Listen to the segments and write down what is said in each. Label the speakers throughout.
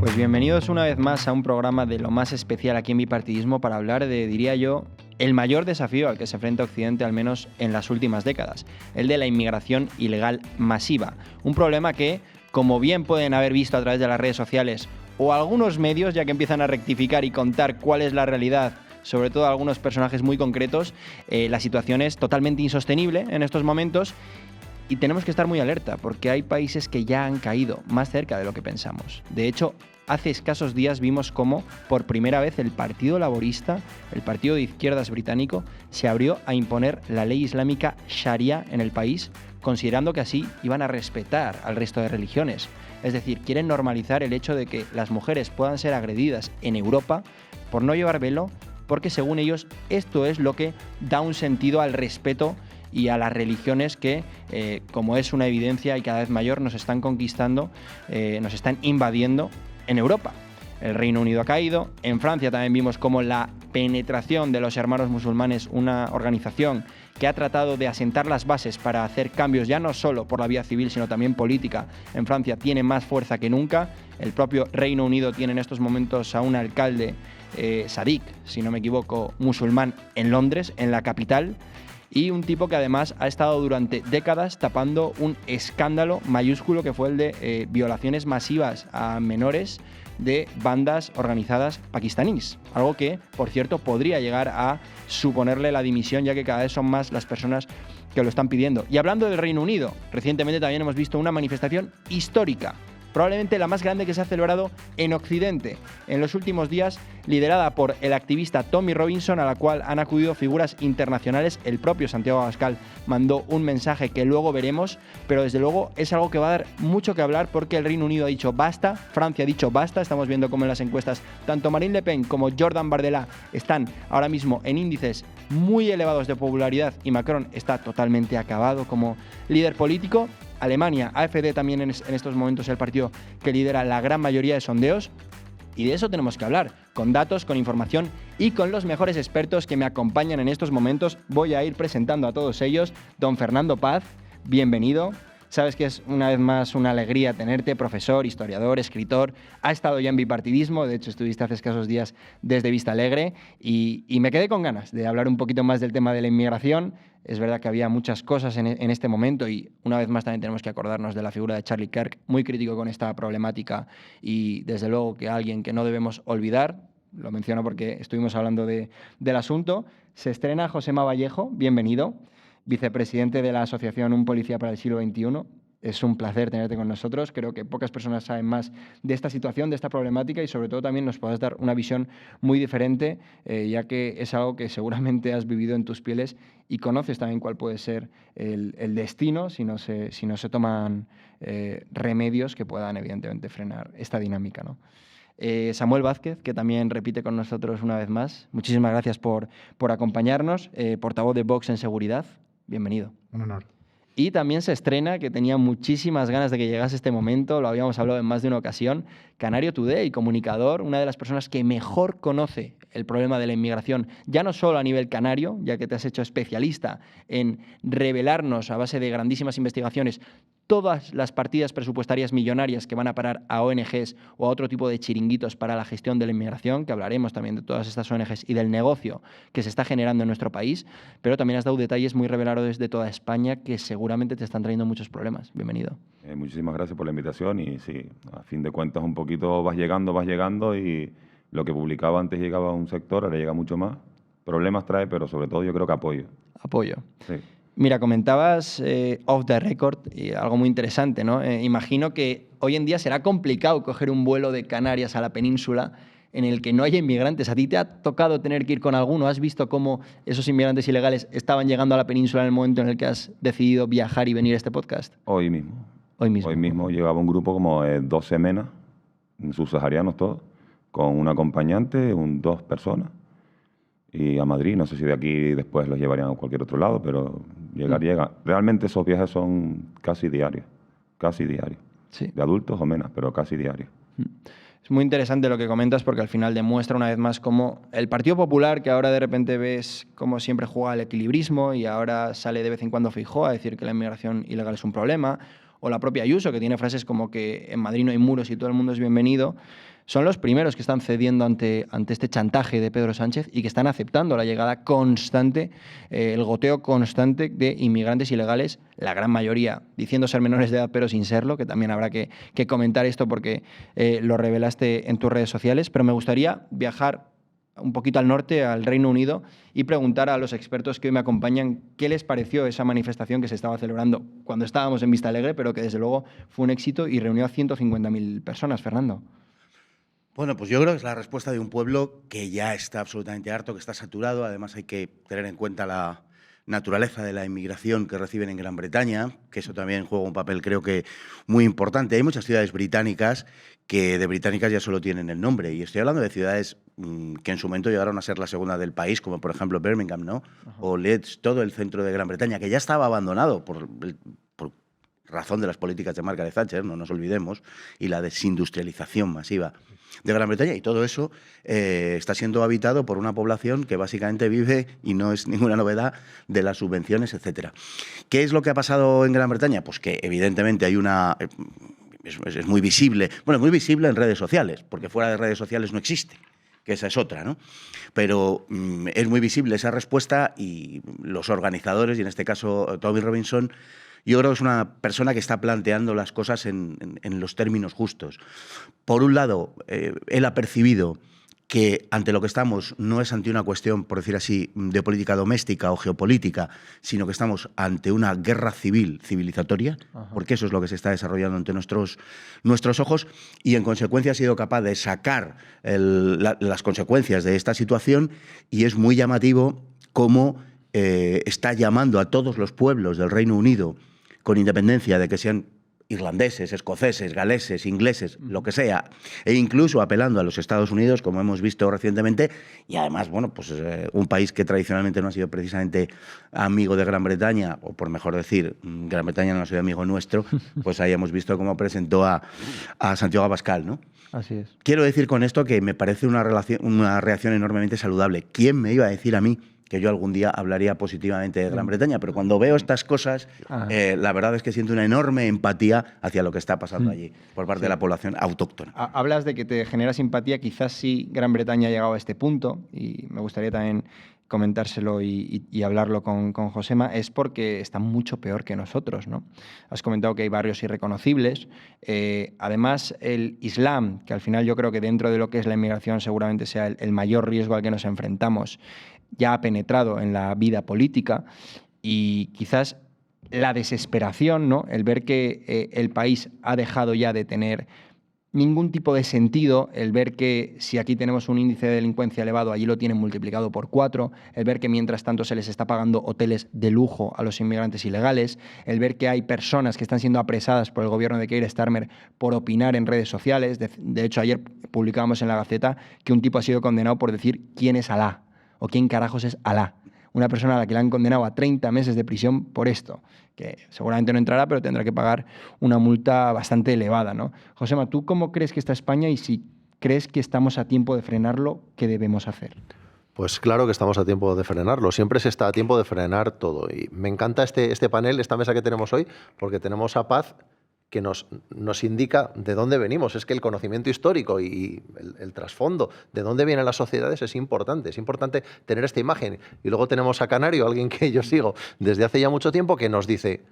Speaker 1: Pues bienvenidos una vez más a un programa de lo más especial aquí en Bipartidismo para hablar de, diría yo, el mayor desafío al que se enfrenta Occidente, al menos en las últimas décadas, el de la inmigración ilegal masiva. Un problema que, como bien pueden haber visto a través de las redes sociales o algunos medios, ya que empiezan a rectificar y contar cuál es la realidad, sobre todo algunos personajes muy concretos, la situación es totalmente insostenible en estos momentos. Y tenemos que estar muy alerta porque hay países que ya han caído más cerca de lo que pensamos. De hecho, hace escasos días vimos cómo, por primera vez, el Partido Laborista, el partido de izquierdas británico, se abrió a imponer la ley islámica Sharia en el país, considerando que así iban a respetar al resto de religiones. Es decir, quieren normalizar el hecho de que las mujeres puedan ser agredidas en Europa por no llevar velo, porque según ellos esto es lo que da un sentido al respeto y a las religiones que, como es una evidencia y cada vez mayor, nos están conquistando, nos están invadiendo en Europa. El Reino Unido ha caído, en Francia también vimos cómo la penetración de los Hermanos Musulmanes, una organización que ha tratado de asentar las bases para hacer cambios ya no solo por la vía civil, sino también política, en Francia tiene más fuerza que nunca. El propio Reino Unido tiene en estos momentos a un alcalde, Sadiq, si no me equivoco, musulmán en Londres, en la capital, y un tipo que además ha estado durante décadas tapando un escándalo mayúsculo que fue el de violaciones masivas a menores de bandas organizadas pakistaníes. Algo que, por cierto, podría llegar a suponerle la dimisión, ya que cada vez son más las personas que lo están pidiendo. Y hablando del Reino Unido, recientemente también hemos visto una manifestación histórica, probablemente la más grande que se ha celebrado en Occidente en los últimos días, liderada por el activista Tommy Robinson, a la cual han acudido figuras internacionales. El propio Santiago Abascal mandó un mensaje que luego veremos, pero desde luego es algo que va a dar mucho que hablar porque el Reino Unido ha dicho basta, Francia ha dicho basta. Estamos viendo cómo en las encuestas tanto Marine Le Pen como Jordan Bardella están ahora mismo en índices muy elevados de popularidad y Macron está totalmente acabado como líder político. Alemania, AfD también en estos momentos es el partido que lidera la gran mayoría de sondeos. Y de eso tenemos que hablar, con datos, con información y con los mejores expertos que me acompañan en estos momentos. Voy a ir presentando a todos ellos. Don Fernando Paz, bienvenido. Sabes que es una vez más una alegría tenerte, profesor, historiador, escritor. Ha estado ya en Bipartidismo, de hecho estuviste hace escasos días desde Vista Alegre y me quedé con ganas de hablar un poquito más del tema de la inmigración. Es verdad que había muchas cosas en este momento y una vez más también tenemos que acordarnos de la figura de Charlie Kirk, muy crítico con esta problemática y desde luego que alguien que no debemos olvidar. Lo menciono porque estuvimos hablando del asunto. Se estrena Josema Vallejo, bienvenido. Vicepresidente de la Asociación Un Policía para el Siglo XXI. Es un placer tenerte con nosotros. Creo que pocas personas saben más de esta situación, de esta problemática y sobre todo también nos puedas dar una visión muy diferente, ya que es algo que seguramente has vivido en tus pieles y conoces también cuál puede ser el destino si no se toman remedios que puedan evidentemente frenar esta dinámica, ¿no? Samuel Vázquez, que también repite con nosotros una vez más. Muchísimas gracias por acompañarnos. Portavoz de Vox en Seguridad. Bienvenido.
Speaker 2: Un honor.
Speaker 1: Y también se estrena, que tenía muchísimas ganas de que llegase este momento, lo habíamos hablado en más de una ocasión, Canario Today, comunicador, una de las personas que mejor conoce el problema de la inmigración, ya no solo a nivel canario, ya que te has hecho especialista en revelarnos a base de grandísimas investigaciones todas las partidas presupuestarias millonarias que van a parar a ONGs o a otro tipo de chiringuitos para la gestión de la inmigración, que hablaremos también de todas estas ONGs y del negocio que se está generando en nuestro país, pero también has dado detalles muy reveladores de toda España que seguramente te están trayendo muchos problemas. Bienvenido.
Speaker 3: Muchísimas gracias por la invitación y sí, a fin de cuentas un poquito vas llegando y lo que publicaba antes llegaba a un sector, ahora llega mucho más. Problemas trae, pero sobre todo yo creo que apoyo.
Speaker 1: Apoyo.
Speaker 3: Sí.
Speaker 1: Mira, comentabas off the record y algo muy interesante, ¿no? Imagino que hoy en día será complicado coger un vuelo de Canarias a la península en el que no haya inmigrantes. ¿A ti te ha tocado tener que ir con alguno? ¿Has visto cómo esos inmigrantes ilegales estaban llegando a la península en el momento en el que has decidido viajar y venir a este podcast?
Speaker 3: Hoy mismo.
Speaker 1: Hoy mismo.
Speaker 3: Hoy mismo llegaba un grupo como de 12 menas, subsaharianos todos, con un acompañante, 2 personas. Y a Madrid, no sé si de aquí después los llevarían a cualquier otro lado, pero llega. Realmente esos viajes son casi diarios, sí. De adultos o menos, pero casi diarios.
Speaker 1: Es muy interesante lo que comentas porque al final demuestra una vez más cómo el Partido Popular, que ahora de repente ves cómo siempre juega al equilibrismo y ahora sale de vez en cuando Feijóo a decir que la inmigración ilegal es un problema, o la propia Ayuso, que tiene frases como que en Madrid no hay muros y todo el mundo es bienvenido, son los primeros que están cediendo ante este chantaje de Pedro Sánchez y que están aceptando la llegada constante, el goteo constante de inmigrantes ilegales, la gran mayoría diciendo ser menores de edad pero sin serlo, que también habrá que comentar esto porque lo revelaste en tus redes sociales, pero me gustaría viajar un poquito al norte, al Reino Unido, y preguntar a los expertos que hoy me acompañan qué les pareció esa manifestación que se estaba celebrando cuando estábamos en Vista Alegre, pero que desde luego fue un éxito y reunió a 150.000 personas, Fernando.
Speaker 2: Bueno, pues yo creo que es la respuesta de un pueblo que ya está absolutamente harto, que está saturado. Además hay que tener en cuenta la naturaleza de la inmigración que reciben en Gran Bretaña, que eso también juega un papel creo que muy importante. Hay muchas ciudades británicas que de británicas ya solo tienen el nombre, y estoy hablando de ciudades que en su momento llegaron a ser la segunda del país, como por ejemplo Birmingham, ¿no? O Leeds, todo el centro de Gran Bretaña, que ya estaba abandonado por razón de las políticas de Margaret Thatcher, no nos olvidemos, y la desindustrialización masiva de Gran Bretaña, y todo eso está siendo habitado por una población que básicamente vive, y no es ninguna novedad, de las subvenciones, etcétera. ¿Qué es lo que ha pasado en Gran Bretaña? Pues que evidentemente hay una... Es muy visible, bueno, muy visible en redes sociales, porque fuera de redes sociales no existe, que esa es otra, ¿no? Pero es muy visible esa respuesta, y los organizadores, y en este caso Tommy Robinson, yo creo que es una persona que está planteando las cosas en los términos justos. Por un lado, él ha percibido que ante lo que estamos no es ante una cuestión, por decir así, de política doméstica o geopolítica, sino que estamos ante una guerra civil, civilizatoria, porque eso es lo que se está desarrollando ante nuestros ojos, y en consecuencia ha sido capaz de sacar las consecuencias de esta situación, y es muy llamativo cómo está llamando a todos los pueblos del Reino Unido, con independencia de que sean irlandeses, escoceses, galeses, ingleses, lo que sea, e incluso apelando a los Estados Unidos, como hemos visto recientemente, y además, bueno, pues un país que tradicionalmente no ha sido precisamente amigo de Gran Bretaña, o por mejor decir, Gran Bretaña no ha sido amigo nuestro, pues ahí hemos visto cómo presentó a Santiago Abascal, ¿no?
Speaker 1: Así es.
Speaker 2: Quiero decir con esto que me parece una reacción enormemente saludable. ¿Quién me iba a decir a mí que yo algún día hablaría positivamente de Gran Bretaña? Pero cuando veo estas cosas, la verdad es que siento una enorme empatía hacia lo que está pasando allí por parte de la población autóctona.
Speaker 1: Hablas de que te genera simpatía, quizás si Gran Bretaña ha llegado a este punto, y me gustaría también comentárselo y hablarlo con Josema, es porque está mucho peor que nosotros, ¿no? Has comentado que hay barrios irreconocibles. Además, el Islam, que al final yo creo que dentro de lo que es la inmigración seguramente sea el mayor riesgo al que nos enfrentamos, ya ha penetrado en la vida política, y quizás la desesperación, ¿no? El ver que el país ha dejado ya de tener ningún tipo de sentido, el ver que si aquí tenemos un índice de delincuencia elevado, allí lo tienen multiplicado por 4, el ver que mientras tanto se les está pagando hoteles de lujo a los inmigrantes ilegales, el ver que hay personas que están siendo apresadas por el gobierno de Keir Starmer por opinar en redes sociales. De hecho, ayer publicábamos en La Gaceta que un tipo ha sido condenado por decir quién es Alá o quién carajos es Alá. Una persona a la que le han condenado a 30 meses de prisión por esto, que seguramente no entrará, pero tendrá que pagar una multa bastante elevada, ¿no? Josema, ¿tú cómo crees que está España, y si crees que estamos a tiempo de frenarlo, qué debemos hacer?
Speaker 4: Pues claro que estamos a tiempo de frenarlo. Siempre se está a tiempo de frenar todo. Y me encanta este panel, esta mesa que tenemos hoy, porque tenemos a Paz, que nos indica de dónde venimos. Es que el conocimiento histórico y el trasfondo de dónde vienen las sociedades es importante. Es importante tener esta imagen. Y luego tenemos a Canario, alguien que yo sigo desde hace ya mucho tiempo, que nos dice...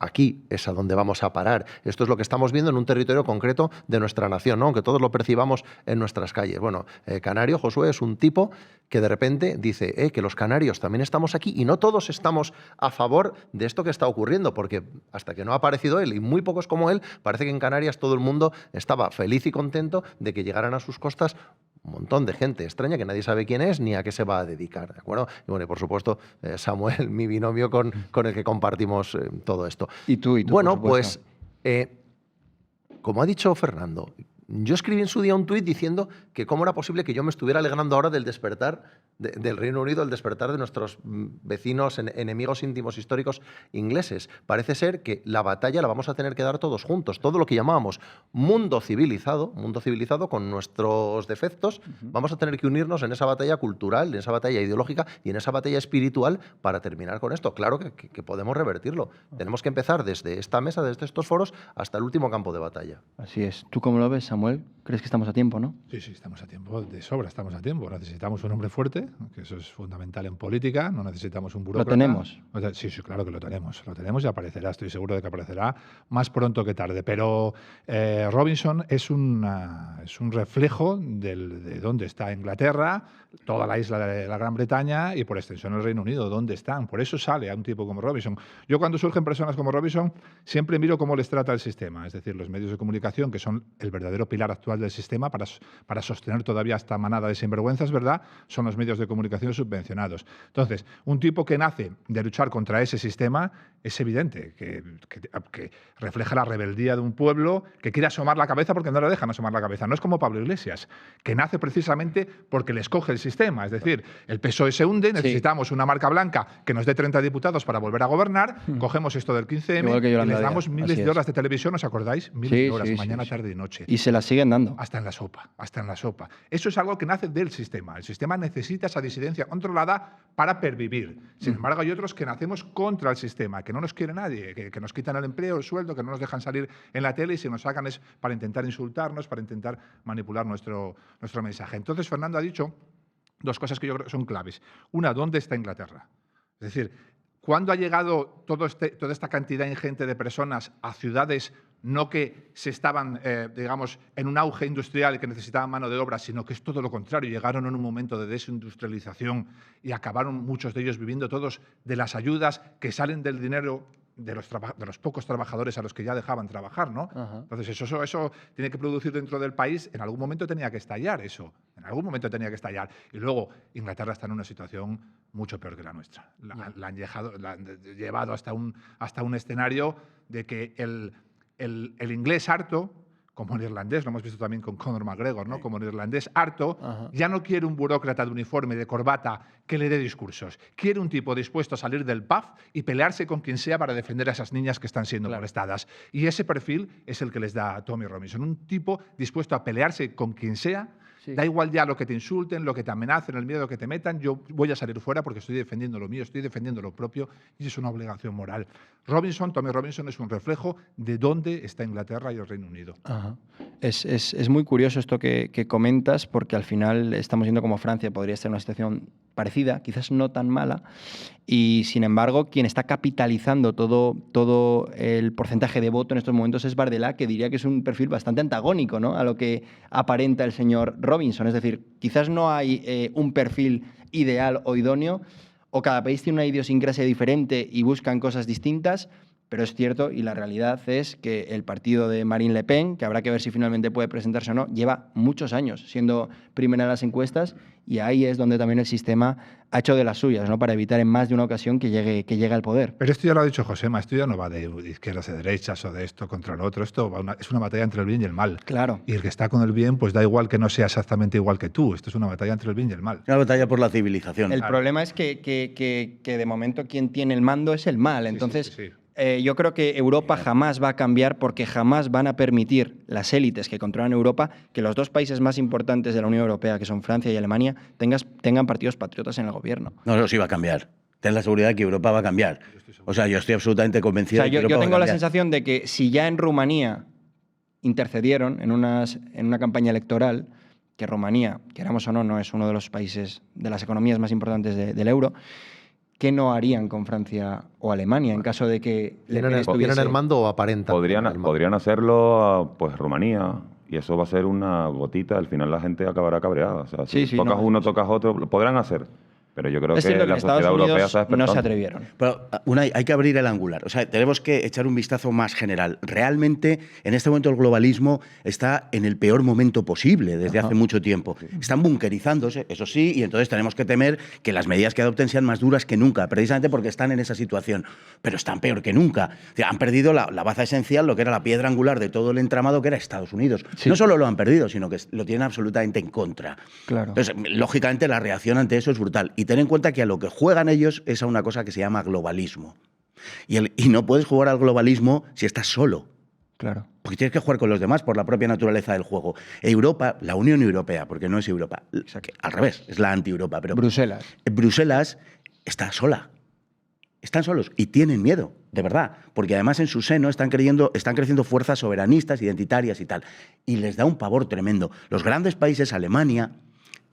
Speaker 4: aquí es a donde vamos a parar. Esto es lo que estamos viendo en un territorio concreto de nuestra nación, ¿no? Aunque todos lo percibamos en nuestras calles. Bueno, Canario, Josué, es un tipo que de repente dice que los canarios también estamos aquí, y no todos estamos a favor de esto que está ocurriendo, porque hasta que no ha aparecido él, y muy pocos como él, parece que en Canarias todo el mundo estaba feliz y contento de que llegaran a sus costas un montón de gente extraña que nadie sabe quién es ni a qué se va a dedicar, ¿de acuerdo? Y bueno, y por supuesto, Samuel, mi binomio con el que compartimos todo esto.
Speaker 1: Y tú,
Speaker 4: bueno, pues, como ha dicho Fernando, Yo escribí en su día un tuit diciendo que cómo era posible que yo me estuviera alegrando ahora del despertar del Reino Unido, el despertar de nuestros vecinos, enemigos íntimos históricos ingleses. Parece ser que la batalla la vamos a tener que dar todos juntos. Todo lo que llamábamos mundo civilizado con nuestros defectos, vamos a tener que unirnos en esa batalla cultural, en esa batalla ideológica y en esa batalla espiritual para terminar con esto. Claro que podemos revertirlo. Tenemos que empezar desde esta mesa, desde estos foros, hasta el último campo de batalla.
Speaker 1: Así es. ¿Tú cómo lo ves, Samuel? ¿Crees que estamos a tiempo, no?
Speaker 5: Sí, estamos a tiempo, de sobra estamos a tiempo. Necesitamos un hombre fuerte, que eso es fundamental en política, no necesitamos un burócrata.
Speaker 1: ¿Lo tenemos?
Speaker 5: O sea, sí, claro que lo tenemos y aparecerá, estoy seguro de que aparecerá más pronto que tarde. Pero Robinson es un reflejo de dónde está Inglaterra, toda la isla de la Gran Bretaña y por extensión el Reino Unido, dónde están. Por eso sale a un tipo como Robinson. Yo cuando surgen personas como Robinson siempre miro cómo les trata el sistema, es decir, los medios de comunicación, que son el verdadero pilar actual del sistema para sostener todavía esta manada de sinvergüenzas, ¿verdad? Son los medios de comunicación subvencionados. Entonces, un tipo que nace de luchar contra ese sistema es evidente que refleja la rebeldía de un pueblo que quiere asomar la cabeza porque no le dejan asomar la cabeza. No es como Pablo Iglesias, que nace precisamente porque le escoge el sistema. Es decir, el PSOE se hunde, necesitamos una marca blanca que nos dé 30 diputados para volver a gobernar, cogemos esto del 15M y les damos miles de horas de televisión, ¿os acordáis? Miles de horas, mañana, tarde y noche.
Speaker 1: Y se las siguen dando.
Speaker 5: Hasta en la sopa. Eso es algo que nace del sistema. El sistema necesita esa disidencia controlada para pervivir. Sin embargo, hay otros que nacemos contra el sistema, que no nos quiere nadie, que nos quitan el empleo, el sueldo, que no nos dejan salir en la tele y si nos sacan es para intentar insultarnos, para intentar manipular nuestro mensaje. Entonces, Fernando ha dicho dos cosas que yo creo que son claves. Una, ¿dónde está Inglaterra? Es decir, ¿cuándo ha llegado toda esta cantidad ingente de personas a ciudades no que se estaban, digamos, en un auge industrial y que necesitaban mano de obra, sino que es todo lo contrario? Llegaron en un momento de desindustrialización y acabaron muchos de ellos viviendo todos de las ayudas que salen del dinero de los pocos trabajadores a los que ya dejaban trabajar, ¿no? Entonces, eso tiene que producir dentro del país. En algún momento tenía que estallar eso. En algún momento tenía que estallar. Y luego, Inglaterra está en una situación mucho peor que la nuestra. La han llevado hasta un escenario de que el inglés harto, como el irlandés, lo hemos visto también con Conor McGregor, ¿no? Como el irlandés harto, ya no quiere un burócrata de uniforme, de corbata, que le dé discursos. Quiere un tipo dispuesto a salir del pub y pelearse con quien sea para defender a esas niñas que están siendo molestadas. Y ese perfil es el que les da Tommy Robinson. Un tipo dispuesto a pelearse con quien sea. Da igual ya lo que te insulten, lo que te amenacen, el miedo que te metan, yo voy a salir fuera porque estoy defendiendo lo mío, estoy defendiendo lo propio y es una obligación moral. Tommy Robinson es un reflejo de dónde está Inglaterra y el Reino Unido.
Speaker 1: Es muy curioso esto que comentas porque al final estamos viendo como Francia podría estar en una situación parecida, quizás no tan mala, y sin embargo quien está capitalizando todo el porcentaje de voto en estos momentos es Bardella, que diría que es un perfil bastante antagónico, ¿no?, a lo que aparenta el señor Robinson. Es decir, quizás no hay un perfil ideal o idóneo, o cada país tiene una idiosincrasia diferente y buscan cosas distintas, pero es cierto y la realidad es que el partido de Marine Le Pen, que habrá que ver si finalmente puede presentarse o no, lleva muchos años siendo primera en las encuestas y ahí es donde también el sistema ha hecho de las suyas, ¿no?, para evitar en más de una ocasión que llegue al poder.
Speaker 5: Pero esto ya lo ha dicho Josema, esto ya no va de izquierdas y derechas o de esto contra lo otro, es una batalla entre el bien y el mal.
Speaker 1: Claro.
Speaker 5: Y el que está con el bien, pues da igual que no sea exactamente igual que tú, esto es una batalla entre el bien y el mal.
Speaker 2: Una batalla por la civilización.
Speaker 1: El problema es que de momento quien tiene el mando es el mal, entonces...
Speaker 5: Sí.
Speaker 1: Yo creo que Europa jamás va a cambiar porque jamás van a permitir las élites que controlan Europa que los dos países más importantes de la Unión Europea, que son Francia y Alemania, tengan partidos patriotas en el gobierno.
Speaker 2: No, sí va a cambiar. Ten la seguridad de que Europa va a cambiar. O sea, yo estoy absolutamente convencido de que Europa
Speaker 1: yo tengo
Speaker 2: va a
Speaker 1: la
Speaker 2: cambiar.
Speaker 1: sensación de que si ya en Rumanía intercedieron en una campaña electoral, que Rumanía, queramos o no, no es uno de los países de las economías más importantes del euro, ¿qué no harían con Francia o Alemania en caso de que
Speaker 4: ¿Tienen el mando o aparentan?
Speaker 3: Podrían hacerlo, pues, Rumanía, y eso va a ser una gotita. Al final la gente acabará cabreada. O sea, si tocas uno, tocas otro, lo podrán hacer. Pero yo creo
Speaker 1: Es
Speaker 3: que
Speaker 1: cierto que
Speaker 3: la
Speaker 1: en Estados
Speaker 3: sociedad europea
Speaker 1: Unidos
Speaker 3: está
Speaker 1: no
Speaker 3: despertando.
Speaker 1: se atrevieron.
Speaker 2: Pero hay que abrir el angular. O sea, tenemos que echar un vistazo más general. Realmente, en este momento, el globalismo está en el peor momento posible desde hace mucho tiempo. Están bunkerizándose, eso sí, y entonces tenemos que temer que las medidas que adopten sean más duras que nunca, precisamente porque están en esa situación. Pero están peor que nunca. O sea, han perdido la baza esencial, lo que era la piedra angular de todo el entramado, que era Estados Unidos.
Speaker 1: Sí.
Speaker 2: No solo lo han perdido, sino que lo tienen absolutamente en contra.
Speaker 1: Claro.
Speaker 2: Entonces, lógicamente, la reacción ante eso es brutal. Y ten en cuenta que a lo que juegan ellos es a una cosa que se llama globalismo. Y no puedes jugar al globalismo si estás solo.
Speaker 1: Claro.
Speaker 2: Porque tienes que jugar con los demás por la propia naturaleza del juego. Europa, la Unión Europea, porque no es Europa, que al revés, es la anti-Europa. Pero Bruselas está sola. Están solos y tienen miedo, de verdad. Porque además en su seno están creciendo fuerzas soberanistas, identitarias y tal. Y les da un pavor tremendo. Los grandes países, Alemania,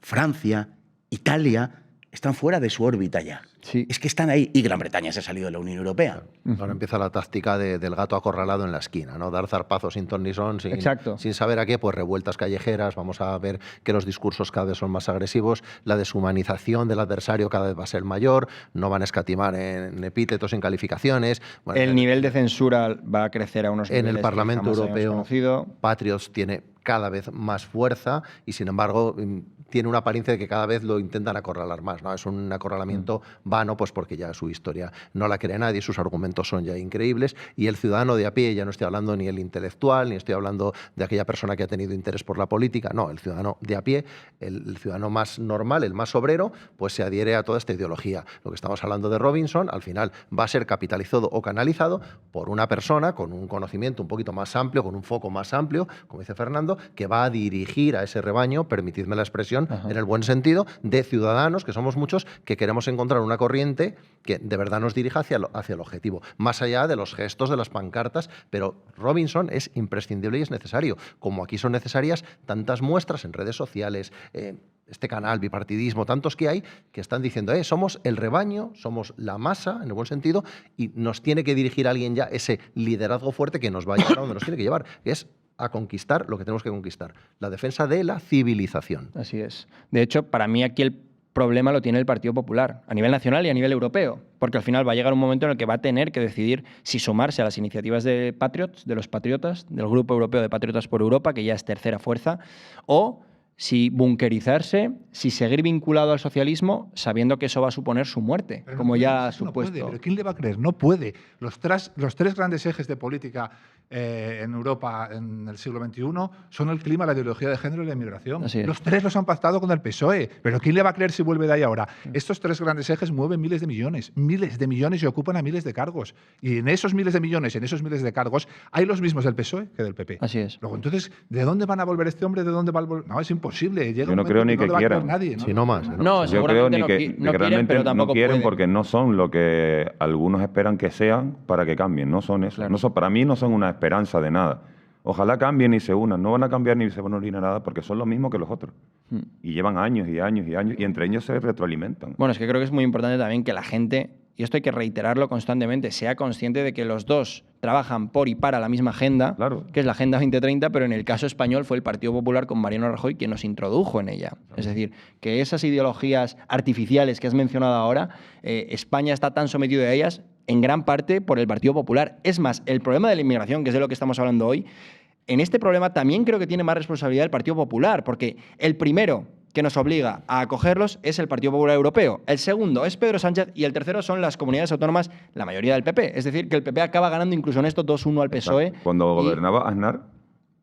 Speaker 2: Francia, Italia, están fuera de su órbita ya.
Speaker 1: Sí.
Speaker 2: Es que están ahí. Y Gran Bretaña se ha salido de la Unión Europea.
Speaker 4: Ahora empieza la táctica del gato acorralado en la esquina, ¿no? Dar zarpazos sin ton ni son, sin saber a qué, pues revueltas callejeras. Vamos a ver que los discursos cada vez son más agresivos, la deshumanización del adversario cada vez va a ser mayor, no van a escatimar en epítetos, en calificaciones. Bueno,
Speaker 1: el nivel de censura va a crecer a unos niveles
Speaker 4: en el Parlamento
Speaker 1: que jamás habíamos
Speaker 4: Europeo,
Speaker 1: conocido.
Speaker 4: Patriots tiene cada vez más fuerza y, sin embargo, tiene una apariencia de que cada vez lo intentan acorralar más, ¿no? Es un acorralamiento vano, pues porque ya su historia no la cree nadie, sus argumentos son ya increíbles y el ciudadano de a pie, ya no estoy hablando ni el intelectual, ni estoy hablando de aquella persona que ha tenido interés por la política, no, el ciudadano de a pie, el ciudadano más normal, el más obrero, pues se adhiere a toda esta ideología. Lo que estamos hablando de Robinson, al final va a ser capitalizado o canalizado por una persona con un conocimiento un poquito más amplio, con un foco más amplio, como dice Fernando, que va a dirigir a ese rebaño, permitidme la expresión, en el buen sentido, de ciudadanos, que somos muchos, que queremos encontrar una corriente que de verdad nos dirija hacia el objetivo, más allá de los gestos, de las pancartas, pero Robinson es imprescindible y es necesario, como aquí son necesarias tantas muestras en redes sociales, este canal, bipartidismo, tantos que hay, que están diciendo, somos el rebaño, somos la masa, en el buen sentido, y nos tiene que dirigir alguien ya ese liderazgo fuerte que nos va a llevar a donde nos tiene que llevar, que es a conquistar lo que tenemos que conquistar, la defensa de la civilización.
Speaker 1: Así es. De hecho, para mí aquí el problema lo tiene el Partido Popular, a nivel nacional y a nivel europeo, porque al final va a llegar un momento en el que va a tener que decidir si sumarse a las iniciativas de Patriots, de los patriotas, del Grupo Europeo de Patriotas por Europa, que ya es tercera fuerza, o si bunkerizarse, si seguir vinculado al socialismo, sabiendo que eso va a suponer su muerte,
Speaker 5: Pero
Speaker 1: como
Speaker 5: no
Speaker 1: ya
Speaker 5: puede,
Speaker 1: ha supuesto.
Speaker 5: No puede, pero ¿quién le va a creer? No puede. Los tres grandes ejes de política en Europa en el siglo XXI son el clima, la ideología de género y la inmigración. Los tres los han pactado con el PSOE. Pero ¿quién le va a creer si vuelve de ahí ahora? Estos tres grandes ejes mueven miles de millones y ocupan a miles de cargos. Y en esos miles de millones, en esos miles de cargos, hay los mismos del PSOE que del PP.
Speaker 1: Así es.
Speaker 5: Luego, entonces, ¿de dónde van a volver este hombre? ¿De dónde va a volver? No, es imposible. Llega
Speaker 3: Yo no creo ni que quieran.
Speaker 5: Nadie, ¿no?
Speaker 4: Si no más.
Speaker 1: No,
Speaker 3: Yo creo
Speaker 1: seguramente
Speaker 3: ni
Speaker 1: no,
Speaker 3: que
Speaker 1: no quieren,
Speaker 3: realmente
Speaker 1: pero tampoco
Speaker 3: no quieren
Speaker 1: pueden.
Speaker 3: porque no son lo que algunos esperan que sean para que cambien. No son eso.
Speaker 1: Claro.
Speaker 3: No son, para mí no son una esperanza de nada. Ojalá cambien y se unan. No van a cambiar ni se van a unir a nada porque son lo mismo que los otros. Y llevan años y años y años y entre ellos se retroalimentan.
Speaker 1: Bueno, es que creo que es muy importante también que la gente, y esto hay que reiterarlo constantemente, sea consciente de que los dos trabajan por y para la misma agenda,
Speaker 3: Claro.
Speaker 1: que es la Agenda 2030, pero en el caso español fue el Partido Popular con Mariano Rajoy quien nos introdujo en ella. Es decir, que esas ideologías artificiales que has mencionado ahora, España está tan sometido a ellas en gran parte por el Partido Popular. Es más, el problema de la inmigración, que es de lo que estamos hablando hoy, en este problema también creo que tiene más responsabilidad el Partido Popular, porque el primero que nos obliga a acogerlos es el Partido Popular Europeo, el segundo es Pedro Sánchez y el tercero son las comunidades autónomas, la mayoría del PP. Es decir, que el PP acaba ganando incluso en esto 2-1 al PSOE.
Speaker 3: Cuando gobernaba Aznar,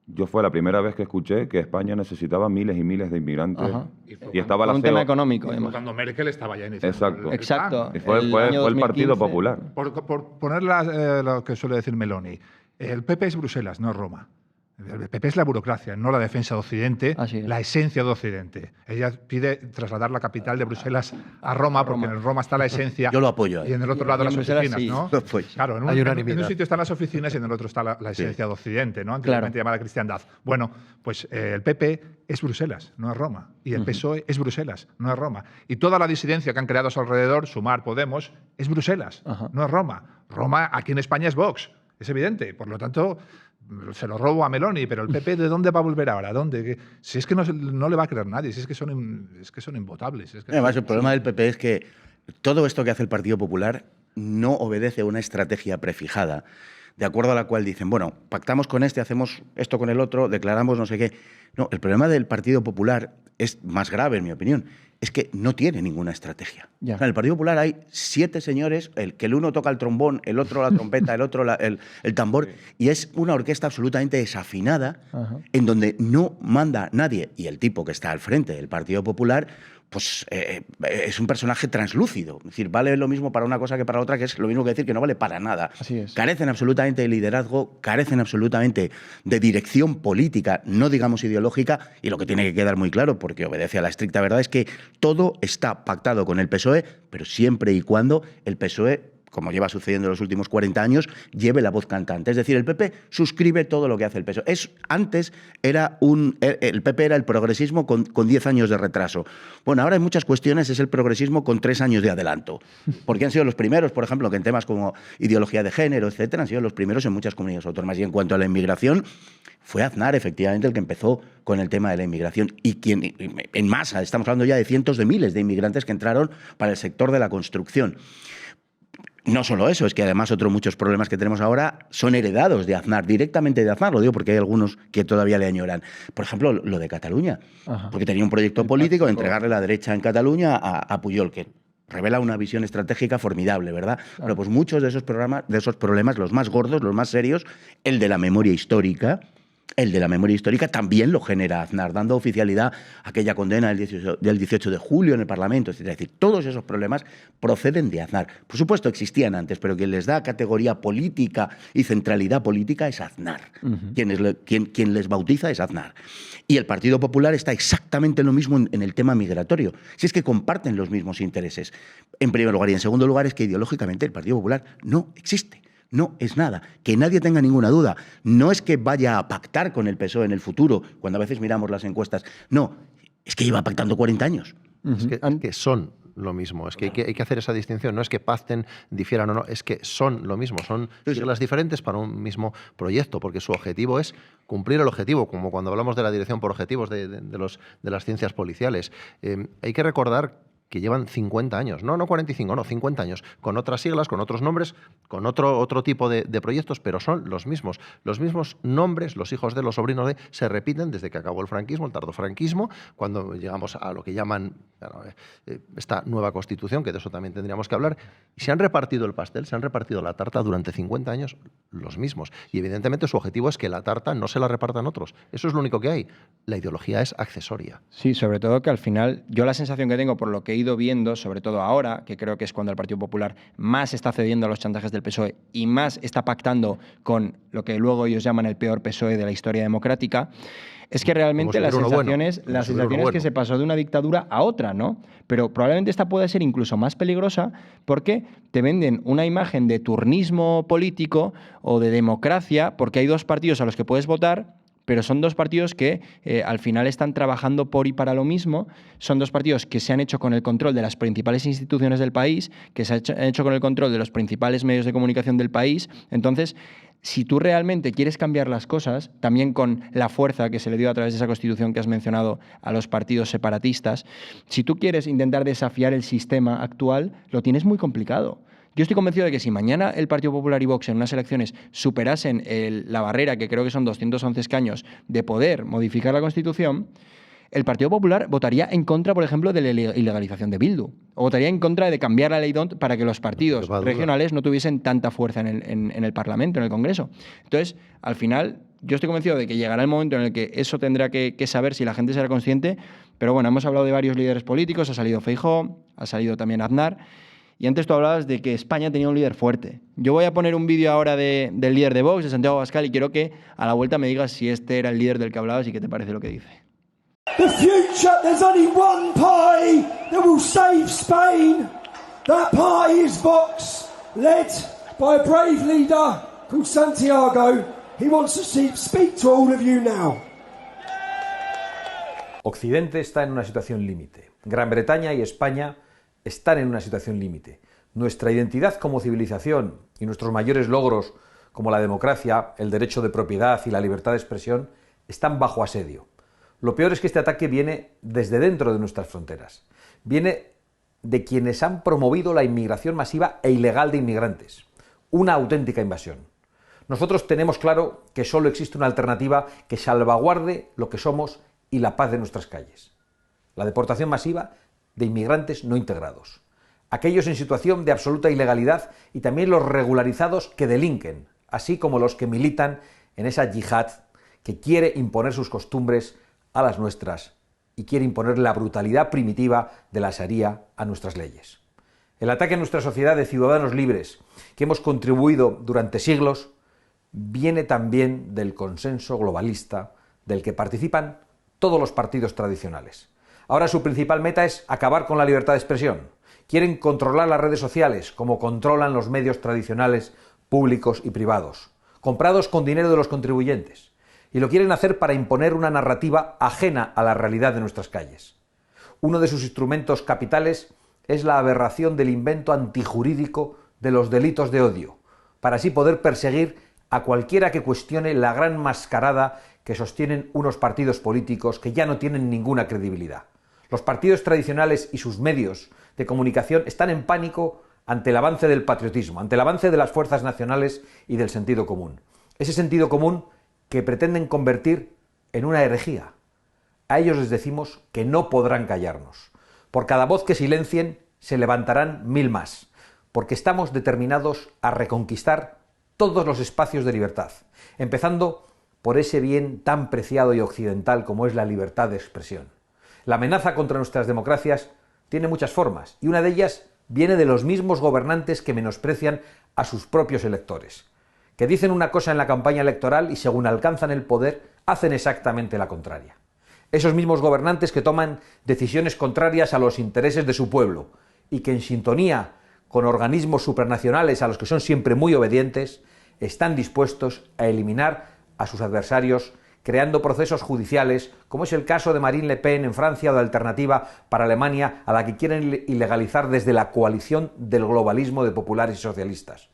Speaker 3: yo fue la primera vez que escuché que España necesitaba miles y miles de inmigrantes.
Speaker 1: Ajá.
Speaker 3: Y estaba
Speaker 1: Por
Speaker 3: la
Speaker 1: un tema
Speaker 3: CEO.
Speaker 1: económico,
Speaker 5: Y
Speaker 1: además.
Speaker 5: cuando Merkel estaba ya iniciando
Speaker 3: Exacto.
Speaker 5: el
Speaker 1: Exacto.
Speaker 5: plan.
Speaker 3: Y fue
Speaker 1: año
Speaker 3: el Partido
Speaker 1: 2015.
Speaker 3: Popular.
Speaker 5: Por poner lo que suele decir Meloni, el PP es Bruselas, no es Roma. El PP es la burocracia, no la defensa de Occidente,
Speaker 1: Así es.
Speaker 5: la esencia de Occidente. Ella pide trasladar la capital de Bruselas a Roma, porque en Roma está la esencia.
Speaker 2: Yo lo apoyo ahí.
Speaker 5: Y en el otro lado
Speaker 1: Y en
Speaker 5: las
Speaker 1: Bruselas
Speaker 5: oficinas,
Speaker 1: sí.
Speaker 5: ¿no?
Speaker 2: Lo apoyo.
Speaker 5: Claro, en
Speaker 4: Hay
Speaker 5: un
Speaker 4: unanimidad.
Speaker 5: sitio están las oficinas y en el otro está la esencia de Occidente, ¿no? Anteriormente
Speaker 1: Claro.
Speaker 5: llamada cristiandad. Bueno, pues el PP es Bruselas, no es Roma. Y el PSOE es Bruselas, no es Roma. Y toda la disidencia que han creado a su alrededor, Sumar, Podemos, es Bruselas,
Speaker 1: Ajá.
Speaker 5: no es Roma. Roma aquí en España es Vox, es evidente. Por lo tanto, se lo robo a Meloni, pero el PP ¿de dónde va a volver ahora? ¿Dónde? Si es que no le va a creer nadie, si es que son imvotables. Es que
Speaker 2: Además, el problema del PP es que todo esto que hace el Partido Popular no obedece a una estrategia prefijada, de acuerdo a la cual dicen, bueno, pactamos con este, hacemos esto con el otro, declaramos no sé qué. No, el problema del Partido Popular es más grave, en mi opinión, es que no tiene ninguna estrategia. O sea, en el Partido Popular hay 7 señores, el uno toca el trombón, el otro la trompeta, el otro el tambor, y es una orquesta absolutamente desafinada, en donde no manda nadie. Y el tipo que está al frente del Partido Popular, pues es un personaje translúcido. Es decir, vale lo mismo para una cosa que para otra, que es lo mismo que decir que no vale para nada.
Speaker 1: Así es.
Speaker 2: Carecen absolutamente de liderazgo, carecen absolutamente de dirección política, no digamos ideológica, y lo que tiene que quedar muy claro, porque obedece a la estricta verdad, es que todo está pactado con el PSOE, pero siempre y cuando el PSOE, como lleva sucediendo en los últimos 40 años, lleve la voz cantante. Es decir, el PP suscribe todo lo que hace el PSOE. Antes el PP era el progresismo con 10 años de retraso. Bueno, ahora en muchas cuestiones es el progresismo con 3 años de adelanto. Porque han sido los primeros, por ejemplo, que en temas como ideología de género, etcétera, han sido los primeros en muchas comunidades autónomas. Y en cuanto a la inmigración, fue Aznar, efectivamente, el que empezó con el tema de la inmigración. Y quien, en masa, estamos hablando ya de cientos de miles de inmigrantes que entraron para el sector de la construcción. No solo eso, es que además otros muchos problemas que tenemos ahora son heredados de Aznar, directamente de Aznar, lo digo porque hay algunos que todavía le añoran. Por ejemplo, lo de Cataluña, porque tenía un proyecto político de entregarle la derecha en Cataluña a Pujol, que revela una visión estratégica formidable, ¿verdad? Pero pues muchos de esos problemas, los más gordos, los más serios, el de la memoria histórica, también lo genera Aznar, dando oficialidad a aquella condena del 18 de julio en el Parlamento, etc. Es decir, todos esos problemas proceden de Aznar. Por supuesto, existían antes, pero quien les da categoría política y centralidad política es Aznar. Quien les bautiza es Aznar. Y el Partido Popular está exactamente lo mismo en el tema migratorio. Si es que comparten los mismos intereses, en primer lugar. Y en segundo lugar, es que ideológicamente el Partido Popular no existe. No es nada, que nadie tenga ninguna duda. No es que vaya a pactar con el PSOE en el futuro, cuando a veces miramos las encuestas. No, es que lleva pactando 40 años.
Speaker 4: Es que son lo mismo, es que hay que hacer esa distinción. No es que pacten, difieran o no, es que son lo mismo, son siglas diferentes para un mismo proyecto, porque su objetivo es cumplir el objetivo, como cuando hablamos de la dirección por objetivos de las ciencias policiales. Hay que recordar que llevan 50 años, no 45, no, 50 años, con otras siglas, con otros nombres, con otro tipo de proyectos, pero son los mismos nombres, los hijos de, los sobrinos de, se repiten desde que acabó el franquismo, el tardofranquismo, cuando llegamos a lo que llaman esta nueva Constitución, que de eso también tendríamos que hablar, y se han repartido el pastel, se han repartido la tarta durante 50 años los mismos, y evidentemente su objetivo es que la tarta no se la repartan otros, eso es lo único que hay, la ideología es accesoria.
Speaker 1: Sí, sobre todo que al final, yo la sensación que tengo por lo que he ido viendo, sobre todo ahora, que creo que es cuando el Partido Popular más está cediendo a los chantajes del PSOE y más está pactando con lo que luego ellos llaman el peor PSOE de la historia democrática, es que realmente la sensación es que se pasó de una dictadura a otra, ¿no? Pero probablemente esta pueda ser incluso más peligrosa porque te venden una imagen de turnismo político o de democracia, porque hay 2 partidos a los que puedes votar, pero son 2 partidos que al final están trabajando por y para lo mismo. Son 2 partidos que se han hecho con el control de las principales instituciones del país, que se han hecho con el control de los principales medios de comunicación del país. Entonces, si tú realmente quieres cambiar las cosas, también con la fuerza que se le dio a través de esa Constitución que has mencionado a los partidos separatistas, si tú quieres intentar desafiar el sistema actual, lo tienes muy complicado. Yo estoy convencido de que si mañana el Partido Popular y Vox en unas elecciones superasen la barrera, que creo que son 211 escaños, de poder modificar la Constitución, el Partido Popular votaría en contra, por ejemplo, de la ilegalización de Bildu. O votaría en contra de cambiar la ley DONT para que los partidos regionales no tuviesen tanta fuerza en el Parlamento, en el Congreso. Entonces, al final, yo estoy convencido de que llegará el momento en el que eso tendrá que saber si la gente será consciente. Pero bueno, hemos hablado de varios líderes políticos, ha salido Feijóo, ha salido también Aznar. Y antes tú hablabas de que España tenía un líder fuerte. Yo voy a poner un vídeo ahora del líder de Vox, de Santiago Abascal, y quiero que a la vuelta me digas si este era el líder del que hablabas y qué te parece lo que dice.
Speaker 6: The future, there's only one party that will save Spain. That party is Vox, led by a brave leader called Santiago. He wants to speak to all of you now.
Speaker 7: Occidente está en una situación límite. Gran Bretaña y España están en una situación límite. Nuestra identidad como civilización y nuestros mayores logros como la democracia, el derecho de propiedad y la libertad de expresión, están bajo asedio. Lo peor es que este ataque viene desde dentro de nuestras fronteras. Viene de quienes han promovido la inmigración masiva e ilegal de inmigrantes. Una auténtica invasión. Nosotros tenemos claro que solo existe una alternativa que salvaguarde lo que somos y la paz de nuestras calles. La deportación masiva de inmigrantes no integrados. Aquellos en situación de absoluta ilegalidad y también los regularizados que delinquen, así como los que militan en esa yihad que quiere imponer sus costumbres a las nuestras y quiere imponer la brutalidad primitiva de la Sharía a nuestras leyes. El ataque a nuestra sociedad de ciudadanos libres, que hemos contribuido durante siglos, viene también del consenso globalista del que participan todos los partidos tradicionales. Ahora su principal meta es acabar con la libertad de expresión. Quieren controlar las redes sociales como controlan los medios tradicionales, públicos y privados, comprados con dinero de los contribuyentes. Y lo quieren hacer para imponer una narrativa ajena a la realidad de nuestras calles. Uno de sus instrumentos capitales es la aberración del invento antijurídico de los delitos de odio, para así poder perseguir a cualquiera que cuestione la gran mascarada que sostienen unos partidos políticos que ya no tienen ninguna credibilidad. Los partidos tradicionales y sus medios de comunicación están en pánico ante el avance del patriotismo, ante el avance de las fuerzas nacionales y del sentido común. Ese sentido común que pretenden convertir en una herejía. A ellos les decimos que no podrán callarnos. Por cada voz que silencien, se levantarán 1000 más, porque estamos determinados a reconquistar todos los espacios de libertad, empezando por ese bien tan preciado y occidental como es la libertad de expresión. La amenaza contra nuestras democracias tiene muchas formas, y una de ellas viene de los mismos gobernantes que menosprecian a sus propios electores, que dicen una cosa en la campaña electoral y según alcanzan el poder, hacen exactamente la contraria. Esos mismos gobernantes que toman decisiones contrarias a los intereses de su pueblo y que en sintonía con organismos supranacionales a los que son siempre muy obedientes, están dispuestos a eliminar a sus adversarios creando procesos judiciales, como es el caso de Marine Le Pen en Francia o de Alternativa para Alemania, a la que quieren ilegalizar desde la coalición del globalismo de populares y socialistas.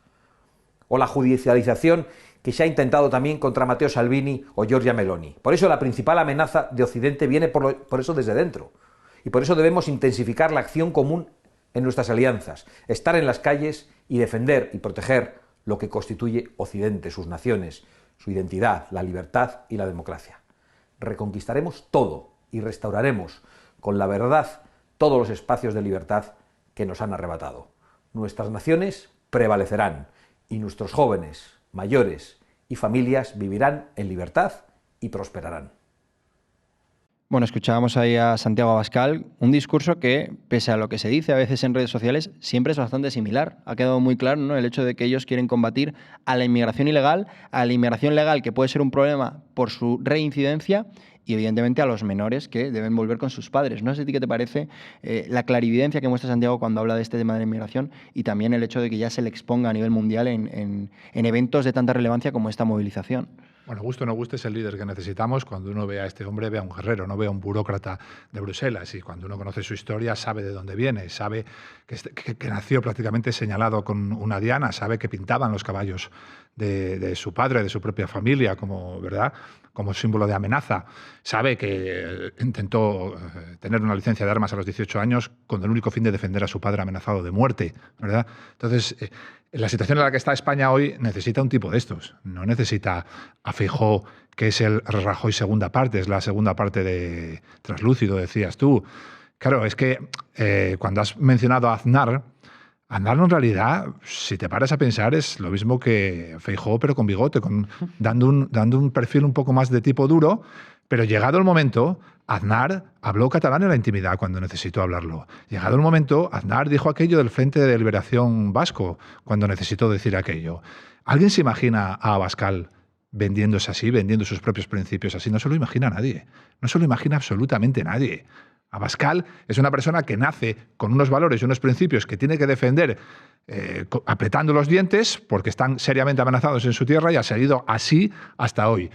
Speaker 7: O la judicialización que se ha intentado también contra Matteo Salvini o Giorgia Meloni. Por eso la principal amenaza de Occidente viene por eso desde dentro. Y por eso debemos intensificar la acción común en nuestras alianzas, estar en las calles y defender y proteger lo que constituye Occidente, sus naciones, su identidad, la libertad y la democracia. Reconquistaremos todo y restauraremos con la verdad todos los espacios de libertad que nos han arrebatado. Nuestras naciones prevalecerán y nuestros jóvenes, mayores y familias vivirán en libertad y prosperarán.
Speaker 1: Bueno, escuchábamos ahí a Santiago Abascal, un discurso que, pese a lo que se dice a veces en redes sociales, siempre es bastante similar. Ha quedado muy claro, ¿no?, el hecho de que ellos quieren combatir a la inmigración ilegal, que puede ser un problema por su reincidencia, y evidentemente a los menores que deben volver con sus padres. No sé a ti qué te parece la clarividencia que muestra Santiago cuando habla de este tema de la inmigración y también el hecho de que ya se le exponga a nivel mundial en eventos de tanta relevancia como esta movilización.
Speaker 5: Bueno, guste o no guste, es el líder que necesitamos. Cuando uno ve a este hombre, ve a un guerrero, no ve a un burócrata de Bruselas. Y cuando uno conoce su historia, sabe de dónde viene, sabe que nació prácticamente señalado con una diana, sabe que pintaban los caballos de su padre, de su propia familia, ¿verdad?, como símbolo de amenaza. Sabe que intentó tener una licencia de armas a los 18 años con el único fin de defender a su padre amenazado de muerte, ¿verdad? Entonces, la situación en la que está España hoy necesita un tipo de estos. No necesita a Feijóo, que es el Rajoy segunda parte, es la segunda parte de Translúcido, decías tú. Claro, es que cuando has mencionado a Aznar en realidad, si te paras a pensar, es lo mismo que Feijóo, pero con bigote, dando un perfil un poco más de tipo duro, pero llegado el momento, Aznar habló catalán en la intimidad cuando necesitó hablarlo. Llegado el momento, Aznar dijo aquello del Frente de Liberación Vasco cuando necesitó decir aquello. ¿Alguien se imagina a Abascal vendiéndose así, vendiendo sus propios principios así? No se lo imagina nadie. No se lo imagina absolutamente nadie. Abascal es una persona que nace con unos valores y unos principios que tiene que defender apretando los dientes porque están seriamente amenazados en su tierra y ha seguido así hasta hoy.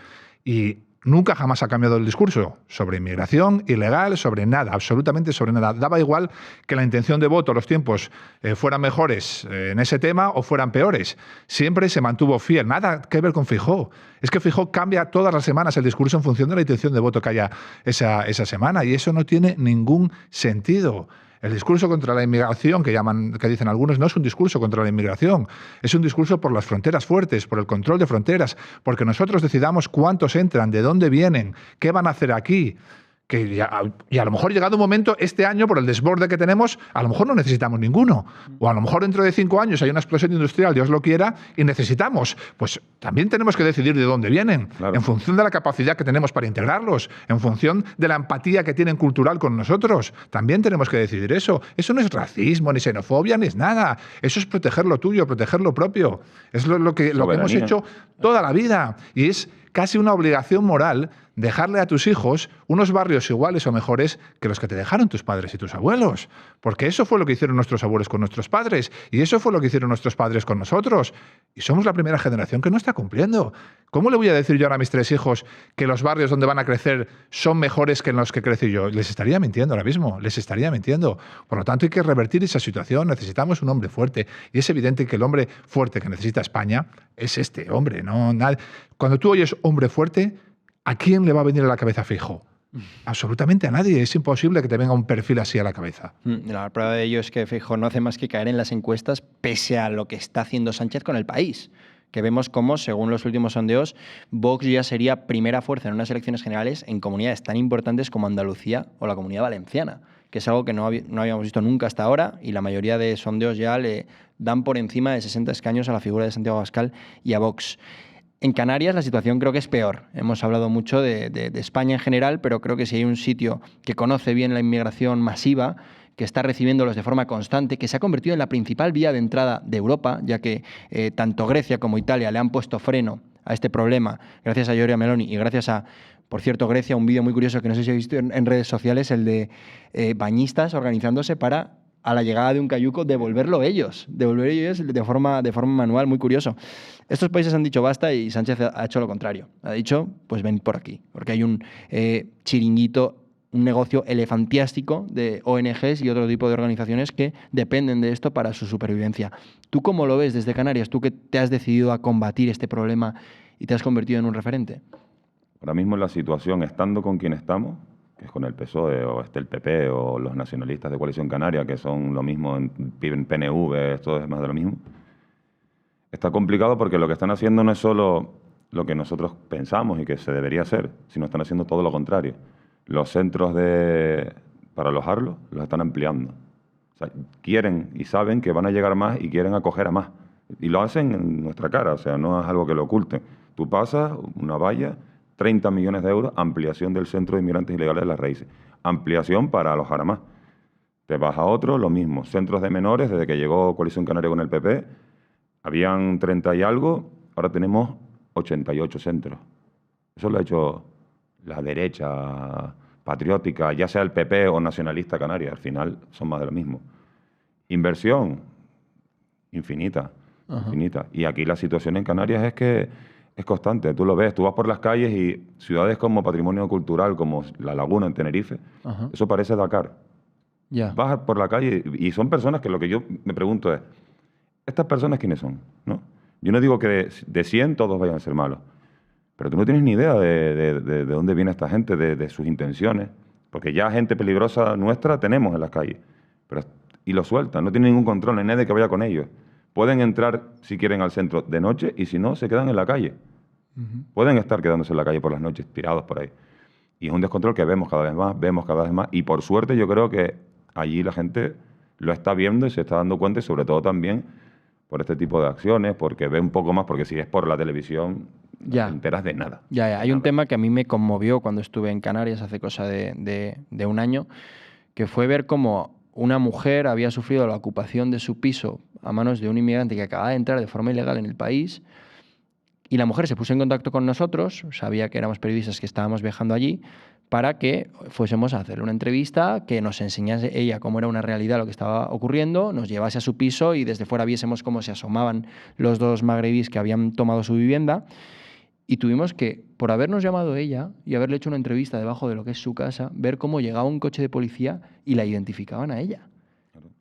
Speaker 5: Y nunca jamás ha cambiado el discurso sobre inmigración ilegal, sobre nada, absolutamente sobre nada. Daba igual que la intención de voto, los tiempos fueran mejores en ese tema o fueran peores. Siempre se mantuvo fiel. Nada que ver con Feijóo. Es que Feijóo cambia todas las semanas el discurso en función de la intención de voto que haya esa semana, y eso no tiene ningún sentido. El discurso contra la inmigración, que dicen algunos, no es un discurso contra la inmigración, es un discurso por las fronteras fuertes, por el control de fronteras, porque nosotros decidamos cuántos entran, de dónde vienen, qué van a hacer aquí. Y a lo mejor llegado un momento, este año, por el desborde que tenemos, a lo mejor no necesitamos ninguno. O a lo mejor dentro de 5 años hay una explosión industrial, Dios lo quiera, y necesitamos. Pues también tenemos que decidir de dónde vienen, claro, en función de la capacidad que tenemos para integrarlos, en función de la empatía que tienen cultural con nosotros. También tenemos que decidir eso. Eso no es racismo, ni xenofobia, ni es nada. Eso es proteger lo tuyo, proteger lo propio. Es lo que hemos hecho toda la vida. Y es casi una obligación moral dejarle a tus hijos unos barrios iguales o mejores que los que te dejaron tus padres y tus abuelos. Porque eso fue lo que hicieron nuestros abuelos con nuestros padres, y eso fue lo que hicieron nuestros padres con nosotros. Y somos la primera generación que no está cumpliendo. ¿Cómo le voy a decir yo ahora a mis 3 hijos que los barrios donde van a crecer son mejores que en los que crecí yo? Les estaría mintiendo ahora mismo, les estaría mintiendo. Por lo tanto, hay que revertir esa situación. Necesitamos un hombre fuerte. Y es evidente que el hombre fuerte que necesita España es este hombre. Cuando tú oyes hombre fuerte, ¿a quién le va a venir a la cabeza Feijóo? Absolutamente a nadie. Es imposible que te venga un perfil así a la cabeza.
Speaker 1: La prueba de ello es que Feijóo no hace más que caer en las encuestas, pese a lo que está haciendo Sánchez con el país. Que vemos cómo, según los últimos sondeos, Vox ya sería primera fuerza en unas elecciones generales en comunidades tan importantes como Andalucía o la Comunidad Valenciana, que es algo que no habíamos visto nunca hasta ahora, y la mayoría de sondeos ya le dan por encima de 60 escaños a la figura de Santiago Abascal y a Vox. En Canarias la situación creo que es peor. Hemos hablado mucho de España en general, pero creo que si hay un sitio que conoce bien la inmigración masiva, que está recibiéndolos de forma constante, que se ha convertido en la principal vía de entrada de Europa, ya que tanto Grecia como Italia le han puesto freno a este problema, gracias a Giorgia Meloni y gracias a, por cierto, Grecia, un vídeo muy curioso que no sé si habéis visto en redes sociales, el de bañistas organizándose para, a la llegada de un cayuco, devolver ellos de forma manual, muy curioso. Estos países han dicho basta y Sánchez ha hecho lo contrario. Ha dicho, pues ven por aquí, porque hay un chiringuito, un negocio elefantiástico de ONGs y otro tipo de organizaciones que dependen de esto para su supervivencia. ¿Tú cómo lo ves desde Canarias? ¿Tú que te has decidido a combatir este problema y te has convertido en un referente?
Speaker 3: Ahora mismo en la situación, estando con quien estamos, que es con el PSOE o el PP o los nacionalistas de Coalición Canaria, que son lo mismo en PNV, todo es más de lo mismo, está complicado porque lo que están haciendo no es solo lo que nosotros pensamos y que se debería hacer, sino están haciendo todo lo contrario. Los centros para alojarlos los están ampliando. O sea, quieren y saben que van a llegar más y quieren acoger a más. Y lo hacen en nuestra cara, o sea, no es algo que lo oculten. Tú pasas una valla, 30 millones de euros, ampliación del Centro de Inmigrantes Ilegales de Las Raíces. Ampliación para alojar a más. Te vas a otro, lo mismo. Centros de menores, desde que llegó Coalición Canaria con el PP, habían 30 y algo, ahora tenemos 88 centros. Eso lo ha hecho la derecha patriótica, ya sea el PP o nacionalista canaria, al final son más de lo mismo. Inversión, infinita, infinita. Y aquí la situación en Canarias es que es constante. Tú lo ves, tú vas por las calles y ciudades como patrimonio cultural, como La Laguna en Tenerife, eso parece Dakar. Vas por la calle y son personas que lo que yo me pregunto es, ¿estas personas quiénes son? ¿No? Yo no digo que de 100 todos vayan a ser malos, pero tú no tienes ni idea de dónde viene esta gente, de sus intenciones, porque ya gente peligrosa nuestra tenemos en las calles, y lo sueltan, no tienen ningún control, no hay nadie que vaya con ellos. Pueden entrar, si quieren, al centro de noche y si no, se quedan en la calle. Pueden estar quedándose en la calle por las noches, tirados por ahí. Y es un descontrol que vemos cada vez más, y por suerte yo creo que allí la gente lo está viendo y se está dando cuenta, y sobre todo también por este tipo de acciones, porque ve un poco más, porque si es por la televisión, no te enteras de nada.
Speaker 1: Hay un tema que a mí me conmovió cuando estuve en Canarias hace cosa de un año, que fue ver cómo una mujer había sufrido la ocupación de su piso a manos de un inmigrante que acababa de entrar de forma ilegal en el país, y la mujer se puso en contacto con nosotros, sabía que éramos periodistas que estábamos viajando allí, para que fuésemos a hacerle una entrevista, que nos enseñase ella cómo era una realidad lo que estaba ocurriendo, nos llevase a su piso y desde fuera viésemos cómo se asomaban los 2 magrebíes que habían tomado su vivienda. Y tuvimos que, por habernos llamado ella y haberle hecho una entrevista debajo de lo que es su casa, ver cómo llegaba un coche de policía y la identificaban a ella.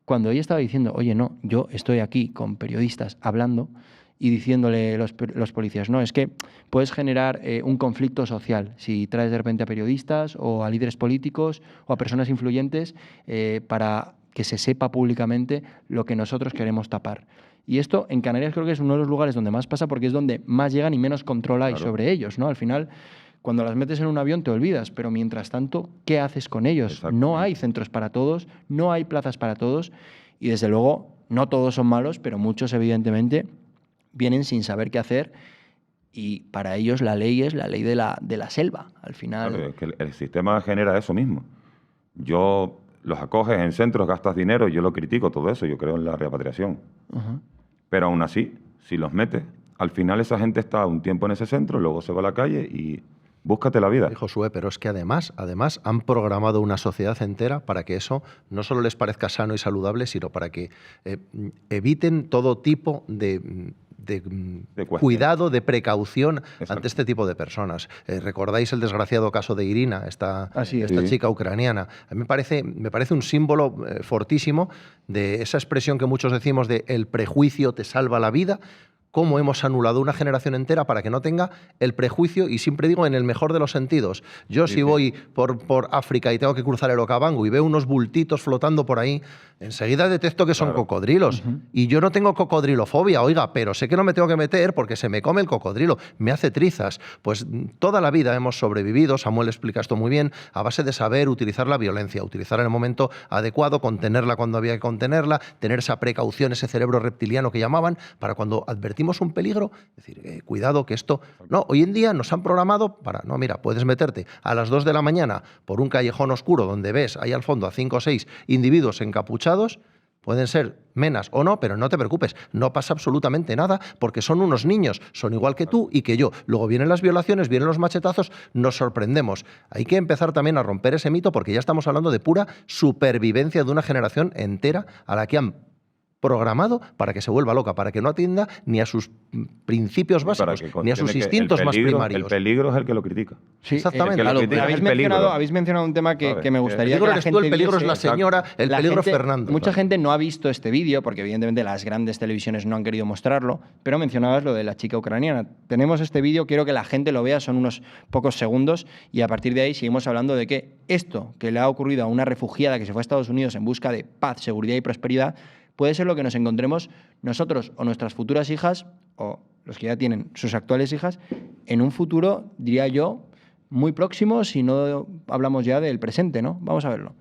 Speaker 1: Cuando ella estaba diciendo, oye, no, yo estoy aquí con periodistas hablando y diciéndole los policías, no, es que puedes generar un conflicto social si traes de repente a periodistas o a líderes políticos o a personas influyentes para que se sepa públicamente lo que nosotros queremos tapar. Y esto en Canarias creo que es uno de los lugares donde más pasa porque es donde más llegan y menos control hay sobre ellos, ¿no? Al final, cuando las metes en un avión te olvidas, pero mientras tanto, ¿qué haces con ellos?
Speaker 3: Exacto.
Speaker 1: No hay centros para todos, no hay plazas para todos y desde luego no todos son malos, pero muchos evidentemente vienen sin saber qué hacer y para ellos la ley es la ley de la selva. Al final...
Speaker 3: Claro, es que el sistema genera eso mismo. Yo los acoges en centros, gastas dinero, yo lo critico todo eso, yo creo en la repatriación. Pero aún así, si los metes, al final esa gente está un tiempo en ese centro, luego se va a la calle y búscate la vida.
Speaker 4: Josué, pero es que además han programado una sociedad entera para que eso no solo les parezca sano y saludable, sino para que eviten todo tipo de cuidado, de precaución ante este tipo de personas. ¿Recordáis el desgraciado caso de Irina, esta chica ucraniana? A mí me parece un símbolo fortísimo de esa expresión que muchos decimos de el prejuicio te salva la vida. Cómo hemos anulado una generación entera para que no tenga el prejuicio, y siempre digo en el mejor de los sentidos. Yo si voy por África y tengo que cruzar el Okavango y veo unos bultitos flotando por ahí, enseguida detecto que son cocodrilos. Y yo no tengo cocodrilofobia, oiga, pero sé que no me tengo que meter porque se me come el cocodrilo, me hace trizas. Pues toda la vida hemos sobrevivido, Samuel explica esto muy bien, a base de saber utilizar la violencia, utilizar en el momento adecuado, contenerla cuando había que contenerla, tener esa precaución, ese cerebro reptiliano que llamaban, para cuando advertimos un peligro, decir, cuidado que esto... No, hoy en día nos han programado para, no, mira, puedes meterte a las 2 de la mañana por un callejón oscuro donde ves ahí al fondo a 5 o 6 individuos encapuchados, pueden ser menas o no, pero no te preocupes, no pasa absolutamente nada porque son unos niños, son igual que tú y que yo. Luego vienen las violaciones, vienen los machetazos, nos sorprendemos. Hay que empezar también a romper ese mito porque ya estamos hablando de pura supervivencia de una generación entera a la que han programado para que se vuelva loca, para que no atienda ni a sus principios básicos, ni a sus instintos más primarios.
Speaker 3: El peligro es el que lo critica.
Speaker 1: Sí,
Speaker 4: exactamente.
Speaker 1: Habéis mencionado un tema que me gustaría que la gente
Speaker 4: el peligro es la señora, el peligro es Fernando.
Speaker 1: Mucha gente no ha visto este vídeo, porque evidentemente las grandes televisiones no han querido mostrarlo, pero mencionabas lo de la chica ucraniana. Tenemos este vídeo, quiero que la gente lo vea, son unos pocos segundos, y a partir de ahí seguimos hablando de que esto que le ha ocurrido a una refugiada que se fue a Estados Unidos en busca de paz, seguridad y prosperidad, puede ser lo que nos encontremos nosotros o nuestras futuras hijas, o los que ya tienen sus actuales hijas, en un futuro, diría yo, muy próximo, si no hablamos ya del presente, ¿no? Vamos a verlo.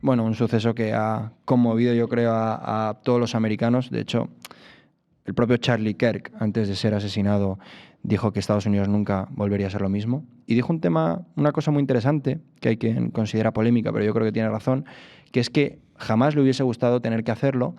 Speaker 1: Bueno, un suceso que ha conmovido, yo creo, a todos los americanos. De hecho, el propio Charlie Kirk, antes de ser asesinado, dijo que Estados Unidos nunca volvería a ser lo mismo. Y dijo una cosa muy interesante, que hay quien considera polémica, pero yo creo que tiene razón, que es que jamás le hubiese gustado tener que hacerlo,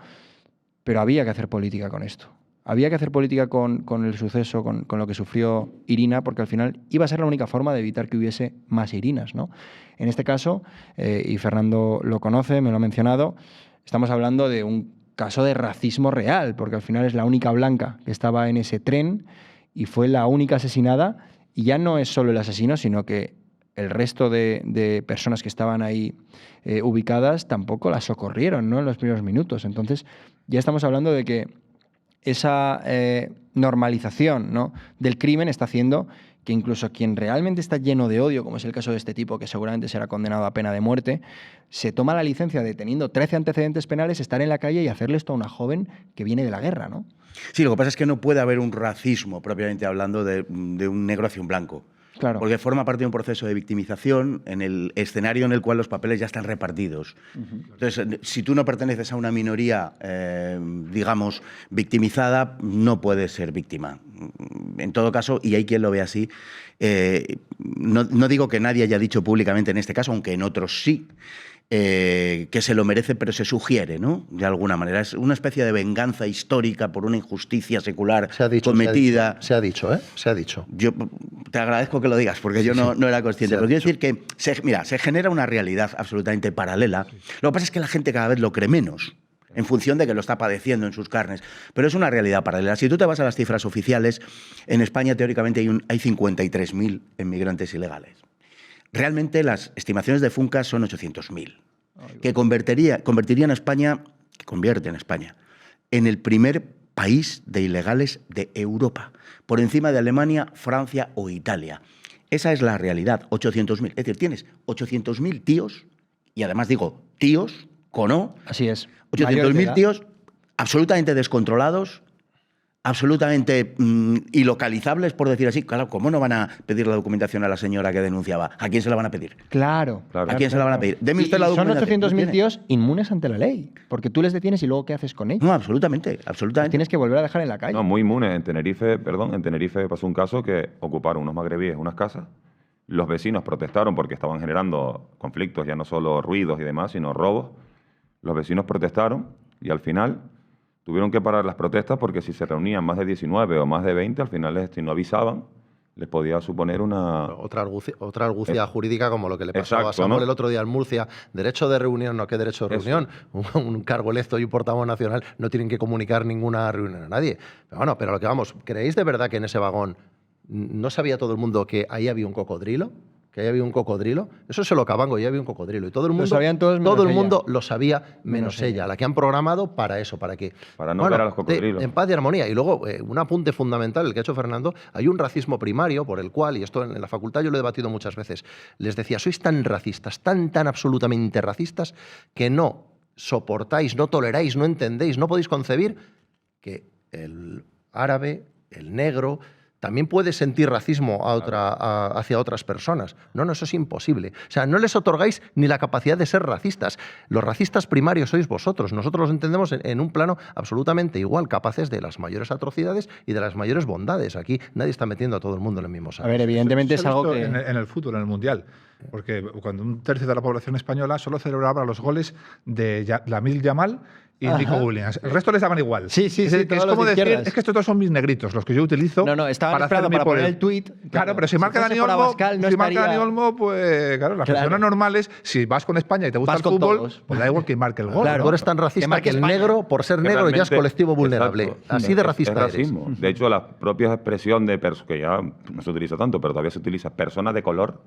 Speaker 1: pero había que hacer política con esto. Había que hacer política con el suceso, con lo que sufrió Irina, porque al final iba a ser la única forma de evitar que hubiese más Irinas, ¿no? En este caso, y Fernando lo conoce, me lo ha mencionado, estamos hablando de un caso de racismo real, porque al final es la única blanca que estaba en ese tren y fue la única asesinada, y ya no es solo el asesino, sino que el resto de personas que estaban ahí ubicadas tampoco la socorrieron, ¿no?, en los primeros minutos. Entonces, ya estamos hablando de que esa normalización, ¿no?, del crimen está haciendo que incluso quien realmente está lleno de odio, como es el caso de este tipo, que seguramente será condenado a pena de muerte, se toma la licencia de, teniendo 13 antecedentes penales, estar en la calle y hacerle esto a una joven que viene de la guerra, ¿no?
Speaker 2: Sí, lo que pasa es que no puede haber un racismo, propiamente hablando, de un negro hacia un blanco.
Speaker 1: Claro.
Speaker 2: Porque forma parte de un proceso de victimización en el escenario en el cual los papeles ya están repartidos. Entonces, si tú no perteneces a una minoría, digamos, victimizada, no puedes ser víctima. En todo caso, y hay quien lo ve así, no digo que nadie haya dicho públicamente en este caso, aunque en otros sí, que se lo merece, pero se sugiere, ¿no? De alguna manera. Es una especie de venganza histórica por una injusticia secular cometida.
Speaker 4: Se ha dicho, ¿eh? Se ha dicho.
Speaker 2: Yo te agradezco que lo digas, porque yo no era consciente. Pero quiero decir que, se genera una realidad absolutamente paralela. Lo que pasa es que la gente cada vez lo cree menos, en función de que lo está padeciendo en sus carnes. Pero es una realidad paralela. Si tú te vas a las cifras oficiales, en España teóricamente hay 53.000 inmigrantes ilegales. Realmente las estimaciones de FUNCAS son 800.000, que convierten a España en el primer país de ilegales de Europa, por encima de Alemania, Francia o Italia. Esa es la realidad, 800.000. Es decir, tienes 800.000 tíos, y además digo tíos con O.
Speaker 1: Así es.
Speaker 2: 800.000 tíos absolutamente descontrolados, absolutamente ilocalizables, por decir así. Claro, ¿cómo no van a pedir la documentación a la señora que denunciaba? ¿A quién se la van a pedir?
Speaker 1: Claro.
Speaker 2: ¿A quién se la van a pedir? Deme usted la
Speaker 1: Son
Speaker 2: documentación.
Speaker 1: 800.000 tíos inmunes ante la ley, porque tú les detienes y luego ¿qué haces con ellos?
Speaker 2: No, absolutamente.
Speaker 1: Los tienes que volver a dejar en la calle.
Speaker 3: No, muy inmunes. En Tenerife pasó un caso que ocuparon unos magrebíes unas casas. Los vecinos protestaron porque estaban generando conflictos, ya no solo ruidos y demás, sino robos. Los vecinos protestaron y al final tuvieron que parar las protestas porque si se reunían más de 19 o más de 20, al final si no avisaban, les podía suponer una...
Speaker 4: Otra argucia jurídica como lo que le pasaba a Samuel el otro día en Murcia. Derecho de reunión, ¿no? ¿Qué derecho de reunión? Un cargo electo y un portavoz nacional no tienen que comunicar ninguna reunión a nadie. Pero bueno, pero lo que vamos, ¿creéis de verdad que en ese vagón no sabía todo el mundo que ahí había un cocodrilo? Que ahí había un cocodrilo. Eso se lo cabango, y había un cocodrilo. Y todo el mundo, todo el mundo lo sabía, menos ella, la que han programado para eso, para
Speaker 3: no ver a los cocodrilos.
Speaker 4: En paz y armonía. Y luego, un apunte fundamental, el que ha hecho Fernando, hay un racismo primario por el cual, y esto en la facultad yo lo he debatido muchas veces, les decía, sois tan racistas, tan absolutamente racistas, que no soportáis, no toleráis, no entendéis, no podéis concebir que el árabe, el negro, también puede sentir racismo hacia otras personas. No, eso es imposible. O sea, no les otorgáis ni la capacidad de ser racistas. Los racistas primarios sois vosotros. Nosotros los entendemos en un plano absolutamente igual, capaces de las mayores atrocidades y de las mayores bondades. Aquí nadie está metiendo a todo el mundo en el mismo saco.
Speaker 1: A ver, evidentemente es algo que...
Speaker 5: En el fútbol, en el Mundial. Porque cuando un tercio de la población española solo celebraba los goles de Lamine Yamal y Nico Williams. El resto les daban igual.
Speaker 1: Sí,
Speaker 5: es como decir, es que estos dos son mis negritos, los que yo utilizo
Speaker 1: estaba esperando para poner el tuit.
Speaker 5: Claro, pero si marca Dani Olmo, pues claro, las personas normales, si vas con España y te gusta el fútbol, pues da igual que marque el gol.
Speaker 4: Claro, tú eres tan racista que el negro, por ser negro, ya es colectivo vulnerable.
Speaker 3: Exacto.
Speaker 4: Así de racista
Speaker 3: es racismo.
Speaker 4: eres.
Speaker 3: De hecho, la propia expresión que ya no se utiliza tanto, pero todavía se utiliza, personas de color.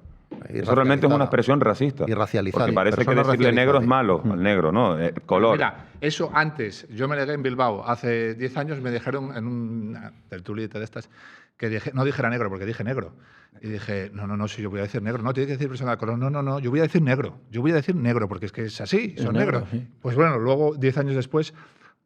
Speaker 3: Eso realmente es una expresión racista.
Speaker 4: Y racializada.
Speaker 3: Porque parece que decirle negro es malo al negro, ¿no? Color.
Speaker 5: Mira, eso antes, yo me negué en Bilbao, hace 10 años me dijeron en una tertulieta de estas que no dijera negro, porque dije negro. Y dije, no, si yo voy a decir negro, no, tiene que decir persona de color, no, yo voy a decir negro, porque es que es así, son negros. Sí. Pues bueno, luego, 10 años después,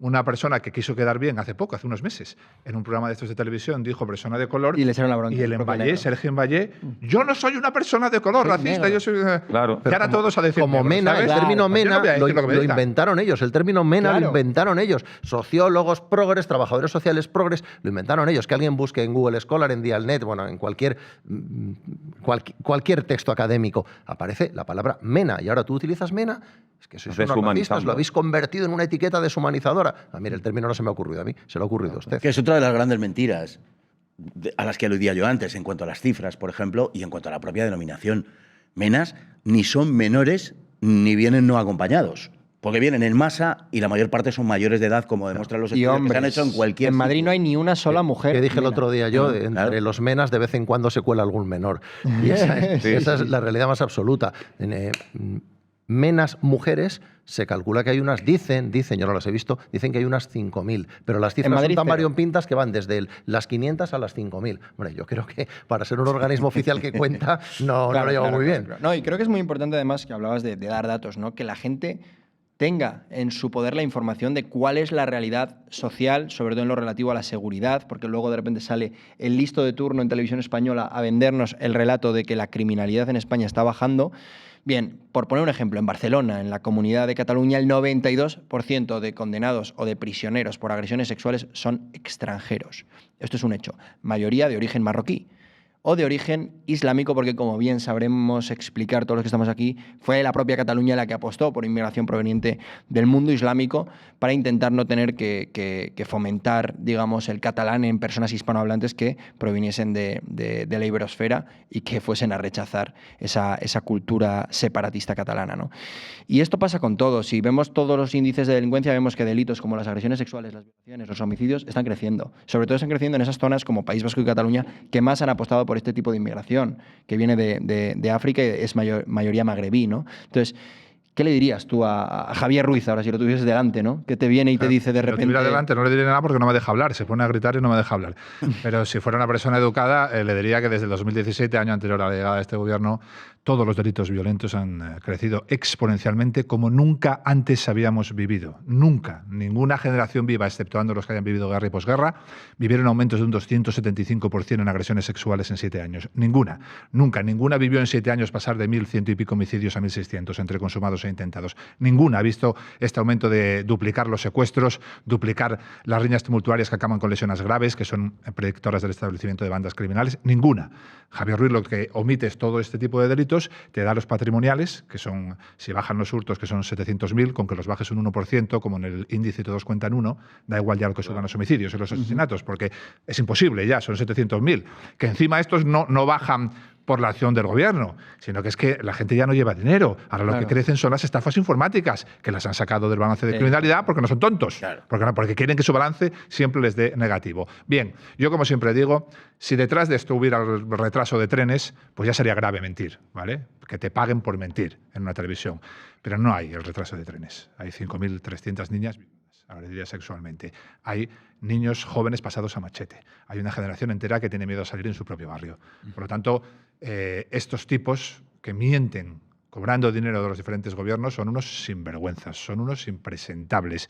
Speaker 5: una persona que quiso quedar bien hace unos meses, en un programa de estos de televisión, dijo persona de color.
Speaker 1: Y le echaron la bronca.
Speaker 5: Y el Emballé, Sergio Emballé, yo no soy una persona de color racista,
Speaker 1: negro.
Speaker 5: yo soy...
Speaker 3: Claro.
Speaker 5: Y ahora todos a decir
Speaker 4: como
Speaker 5: negro,
Speaker 4: Mena,
Speaker 5: ¿sabes?
Speaker 4: el término Mena lo inventaron ellos. El término Mena lo inventaron ellos. Sociólogos progres, trabajadores sociales progres, lo inventaron ellos. Que alguien busque en Google Scholar, en Dialnet, bueno, en cualquier texto académico, aparece la palabra Mena. Y ahora tú utilizas Mena, es que sois unos racistas, lo habéis convertido en una etiqueta deshumanizadora. Mire, el término no se me ha ocurrido a mí, se le ha ocurrido a usted.
Speaker 2: Que es otra de las grandes mentiras a las que aludía yo antes, en cuanto a las cifras, por ejemplo, y en cuanto a la propia denominación. Menas ni son menores ni vienen no acompañados. Porque vienen en masa y la mayor parte son mayores de edad, como demuestran los estudios que se han hecho en cualquier...
Speaker 1: En Madrid no hay ni una sola mujer.
Speaker 4: Que dije el otro día yo, entre los menas de vez en cuando se cuela algún menor. Y esa es la realidad más absoluta. Menas mujeres, se calcula que hay unas, dicen, yo no las he visto, dicen que hay unas 5.000, pero las cifras son tan variopintas que van desde las 500 a las 5.000. Bueno, yo creo que para ser un organismo oficial que cuenta, no lo lleva muy bien.
Speaker 1: No, y creo que es muy importante además que hablabas de dar datos, ¿no? Que la gente tenga en su poder la información de cuál es la realidad social, sobre todo en lo relativo a la seguridad, porque luego de repente sale el listo de turno en Televisión Española a vendernos el relato de que la criminalidad en España está bajando. Bien, por poner un ejemplo, en Barcelona, en la Comunidad de Cataluña, el 92% de condenados o de prisioneros por agresiones sexuales son extranjeros. Esto es un hecho. Mayoría de origen marroquí o de origen islámico, porque como bien sabremos explicar todos los que estamos aquí, fue la propia Cataluña la que apostó por inmigración proveniente del mundo islámico para intentar no tener que fomentar, digamos, el catalán en personas hispanohablantes que proviniesen de la iberosfera y que fuesen a rechazar esa cultura separatista catalana, ¿no? Y esto pasa con todo. Si vemos todos los índices de delincuencia, vemos que delitos como las agresiones sexuales, las violaciones, los homicidios están creciendo. Sobre todo están creciendo en esas zonas como País Vasco y Cataluña, que más han apostado por este tipo de inmigración, que viene de África y es mayoría magrebí, ¿no? Entonces, ¿qué le dirías tú a Javier Ruiz ahora si lo tuvieses delante, ¿no? Que te viene y te dice de repente...
Speaker 5: Si lo tuviera delante no le diría nada porque no me deja hablar, se pone a gritar y no me deja hablar. Pero si fuera una persona educada, le diría que desde el 2017, año anterior a la llegada de este gobierno, todos los delitos violentos han crecido exponencialmente como nunca antes habíamos vivido. Nunca. Ninguna generación viva, exceptuando los que hayan vivido guerra y posguerra, vivieron aumentos de un 275% en agresiones sexuales en 7 años. Ninguna. Nunca. Ninguna vivió en 7 años pasar de 1.100 y pico homicidios a 1.600 entre consumados e intentados. Ninguna ha visto este aumento de duplicar los secuestros, duplicar las riñas tumultuarias que acaban con lesiones graves, que son predictoras del establecimiento de bandas criminales. Ninguna. Javier Ruiz, lo que omites todo este tipo de delitos, te da los patrimoniales, que son, si bajan los hurtos, que son 700.000, con que los bajes un 1%, como en el índice todos cuentan 1, da igual ya lo que suban los homicidios y los asesinatos, porque es imposible ya, son 700.000. Que encima estos no bajan por la acción del gobierno, sino que es que la gente ya no lleva dinero. Ahora lo que crecen son las estafas informáticas, que las han sacado del balance de criminalidad porque no son tontos, porque quieren que su balance siempre les dé negativo. Bien, yo como siempre digo, si detrás de esto hubiera el retraso de trenes, pues ya sería grave mentir, ¿vale? Que te paguen por mentir en una televisión. Pero no hay el retraso de trenes. Hay 5.300 niñas agredidas sexualmente. Hay niños jóvenes pasados a machete. Hay una generación entera que tiene miedo a salir en su propio barrio. Por lo tanto, estos tipos que mienten cobrando dinero de los diferentes gobiernos son unos sinvergüenzas, son unos impresentables.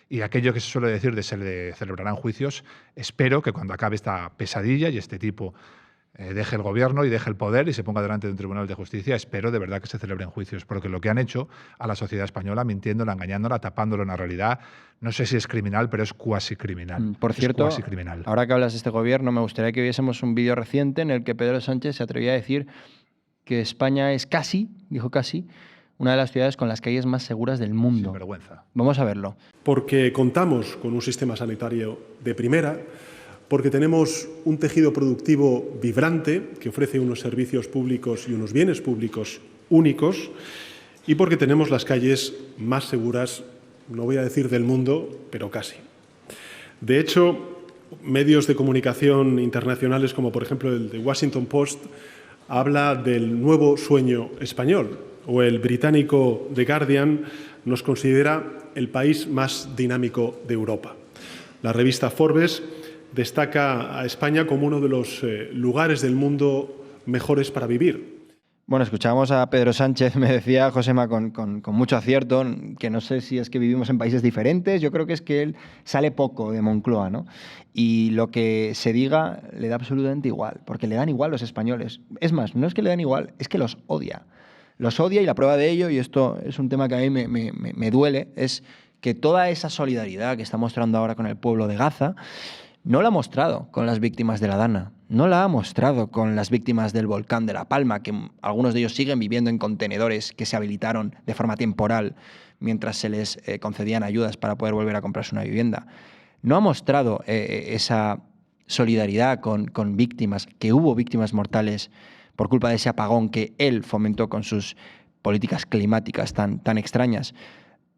Speaker 5: Y aquello que se suele decir de se celebrarán juicios, espero que cuando acabe esta pesadilla y este tipo deje el gobierno y deje el poder y se ponga delante de un tribunal de justicia, espero de verdad que se celebren juicios, porque lo que han hecho a la sociedad española, mintiéndola, engañándola, tapándolo en la realidad, no sé si es criminal, pero es cuasi criminal.
Speaker 1: Por cierto, ahora que hablas de este gobierno, me gustaría que viésemos un vídeo reciente en el que Pedro Sánchez se atrevía a decir que España es casi, dijo casi, una de las ciudades con las calles más seguras del mundo.
Speaker 5: Sin vergüenza.
Speaker 1: Vamos a verlo.
Speaker 8: Porque contamos con un sistema sanitario de primera, porque tenemos un tejido productivo vibrante que ofrece unos servicios públicos y unos bienes públicos únicos, y porque tenemos las calles más seguras, no voy a decir del mundo, pero casi. De hecho, medios de comunicación internacionales, como por ejemplo el The Washington Post, habla del nuevo sueño español, o el británico The Guardian nos considera el país más dinámico de Europa. La revista Forbes destaca a España como uno de los lugares del mundo mejores para vivir.
Speaker 1: Bueno, escuchábamos a Pedro Sánchez, me decía Josema con mucho acierto, que no sé si es que vivimos en países diferentes, yo creo que es que él sale poco de Moncloa, ¿no? Y lo que se diga le da absolutamente igual, porque le dan igual los españoles. Es más, no es que le dan igual, es que los odia. Los odia, y la prueba de ello, y esto es un tema que a mí me duele, es que toda esa solidaridad que está mostrando ahora con el pueblo de Gaza no la ha mostrado con las víctimas de la Dana, no la ha mostrado con las víctimas del volcán de La Palma, que algunos de ellos siguen viviendo en contenedores que se habilitaron de forma temporal mientras se les concedían ayudas para poder volver a comprarse una vivienda. No ha mostrado esa solidaridad con víctimas, que hubo víctimas mortales por culpa de ese apagón que él fomentó con sus políticas climáticas tan extrañas.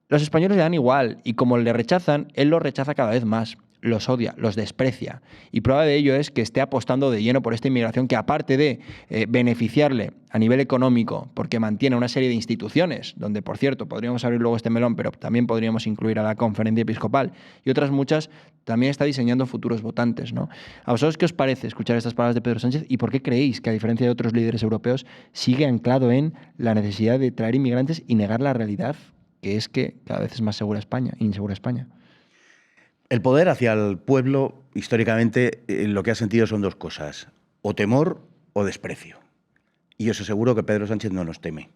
Speaker 1: Los españoles le dan igual, y como le rechazan, él los rechaza cada vez más. Los odia, los desprecia. Y prueba de ello es que esté apostando de lleno por esta inmigración que, aparte de beneficiarle a nivel económico, porque mantiene una serie de instituciones, donde, por cierto, podríamos abrir luego este melón, pero también podríamos incluir a la Conferencia Episcopal y otras muchas, también está diseñando futuros votantes, ¿no? ¿A vosotros qué os parece escuchar estas palabras de Pedro Sánchez y por qué creéis que, a diferencia de otros líderes europeos, sigue anclado en la necesidad de traer inmigrantes y negar la realidad que es que cada vez es más insegura España.
Speaker 2: El poder hacia el pueblo, históricamente, lo que ha sentido son dos cosas, o temor o desprecio. Y os aseguro que Pedro Sánchez no nos teme.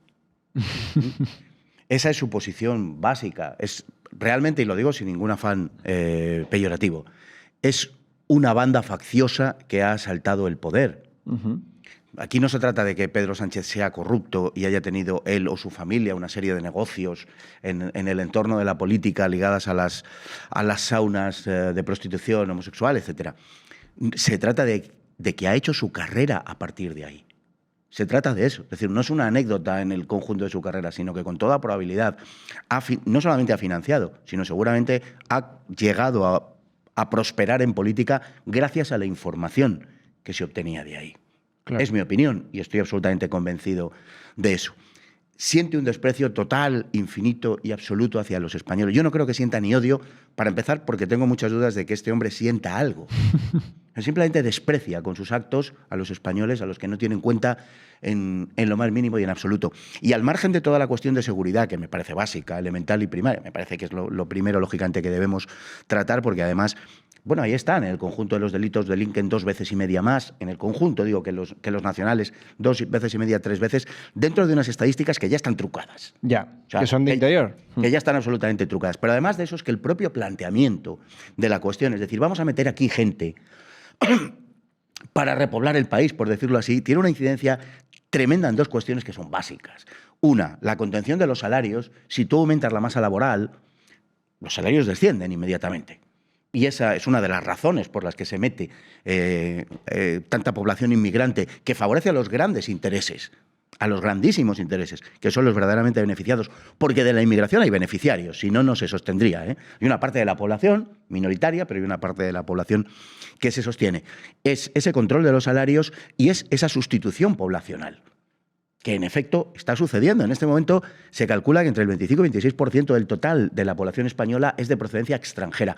Speaker 2: Esa es su posición básica. Es realmente, y lo digo sin ningún afán peyorativo, es una banda facciosa que ha asaltado el poder. Aquí no se trata de que Pedro Sánchez sea corrupto y haya tenido él o su familia una serie de negocios en el entorno de la política ligadas a las saunas de prostitución homosexual, etc. Se trata de que ha hecho su carrera a partir de ahí. Se trata de eso. Es decir, no es una anécdota en el conjunto de su carrera, sino que con toda probabilidad no solamente ha financiado, sino seguramente ha llegado a prosperar en política gracias a la información que se obtenía de ahí. Claro. Es mi opinión y estoy absolutamente convencido de eso. Siente un desprecio total, infinito y absoluto hacia los españoles. Yo no creo que sienta ni odio, para empezar, porque tengo muchas dudas de que este hombre sienta algo. Simplemente desprecia con sus actos a los españoles, a los que no tienen cuenta en lo más mínimo y en absoluto. Y al margen de toda la cuestión de seguridad, que me parece básica, elemental y primaria, me parece que es lo primero, lógicamente, que debemos tratar, porque además, bueno, ahí están, en el conjunto de los delitos delinquen 2 veces y media más, en el conjunto, digo, que los nacionales 2 veces y media, 3 veces, dentro de unas estadísticas que ya están trucadas.
Speaker 1: Ya, o sea, que son de interior.
Speaker 2: Que ya están absolutamente trucadas. Pero además de eso es que el propio planteamiento de la cuestión, es decir, vamos a meter aquí gente para repoblar el país, por decirlo así, tiene una incidencia tremenda en 2 cuestiones que son básicas. Una, la contención de los salarios. Si tú aumentas la masa laboral, los salarios descienden inmediatamente. Y esa es una de las razones por las que se mete tanta población inmigrante, que favorece a los grandes intereses, a los grandísimos intereses, que son los verdaderamente beneficiados, porque de la inmigración hay beneficiarios, si no, no se sostendría. Hay una parte de la población, minoritaria, pero hay una parte de la población que se sostiene. Es ese control de los salarios y es esa sustitución poblacional, que en efecto está sucediendo. En este momento se calcula que entre el 25 y 26% del total de la población española es de procedencia extranjera.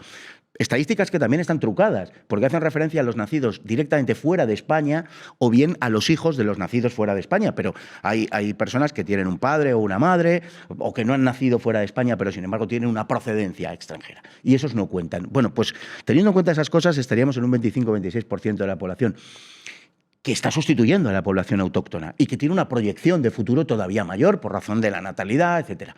Speaker 2: Estadísticas que también están trucadas, porque hacen referencia a los nacidos directamente fuera de España o bien a los hijos de los nacidos fuera de España, pero hay personas que tienen un padre o una madre o que no han nacido fuera de España, pero sin embargo tienen una procedencia extranjera. Y esos no cuentan. Bueno, pues teniendo en cuenta esas cosas estaríamos en un 25-26% de la población que está sustituyendo a la población autóctona y que tiene una proyección de futuro todavía mayor por razón de la natalidad, etc.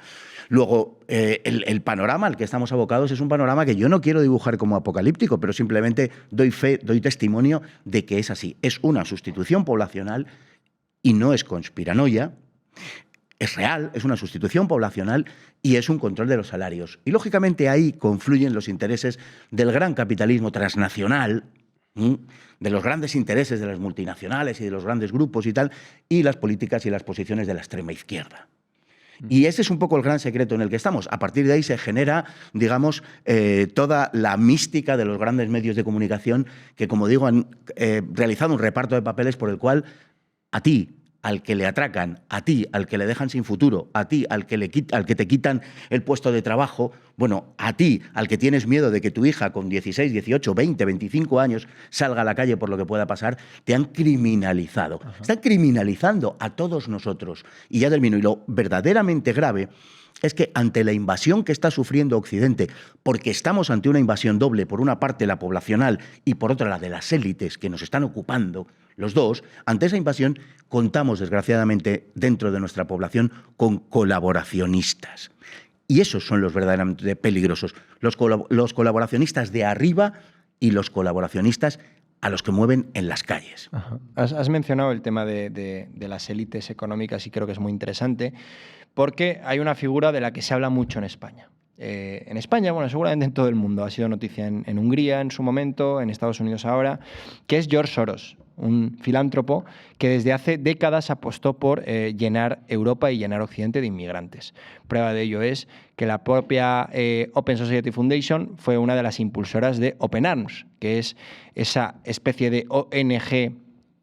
Speaker 2: Luego, el panorama al que estamos abocados es un panorama que yo no quiero dibujar como apocalíptico, pero simplemente doy fe, doy testimonio de que es así. Es una sustitución poblacional y no es conspiranoia. Es real, es una sustitución poblacional y es un control de los salarios. Y lógicamente ahí confluyen los intereses del gran capitalismo transnacional, de los grandes intereses de las multinacionales y de los grandes grupos y tal, y las políticas y las posiciones de la extrema izquierda. Y ese es un poco el gran secreto en el que estamos. A partir de ahí se genera, digamos, toda la mística de los grandes medios de comunicación que, como digo, han realizado un reparto de papeles por el cual a ti, al que le atracan, a ti, al que le dejan sin futuro, a ti, al que te quitan el puesto de trabajo, bueno, a ti, al que tienes miedo de que tu hija con 16, 18, 20, 25 años salga a la calle por lo que pueda pasar, te han criminalizado. Ajá. Están criminalizando a todos nosotros. Y ya termino. Y lo verdaderamente grave es que ante la invasión que está sufriendo Occidente, porque estamos ante una invasión doble, por una parte la poblacional y por otra la de las élites que nos están ocupando, los dos, ante esa invasión contamos, desgraciadamente, dentro de nuestra población con colaboracionistas. Y esos son los verdaderamente peligrosos, los colaboracionistas de arriba y los colaboracionistas a los que mueven en las calles.
Speaker 1: Ajá. Has mencionado el tema de las élites económicas y creo que es muy interesante porque hay una figura de la que se habla mucho en España. En España, bueno, seguramente en todo el mundo, ha sido noticia en Hungría en su momento, en Estados Unidos ahora, que es George Soros, un filántropo que desde hace décadas apostó por llenar Europa y llenar Occidente de inmigrantes. Prueba de ello es que la propia Open Society Foundation fue una de las impulsoras de Open Arms, que es esa especie de ONG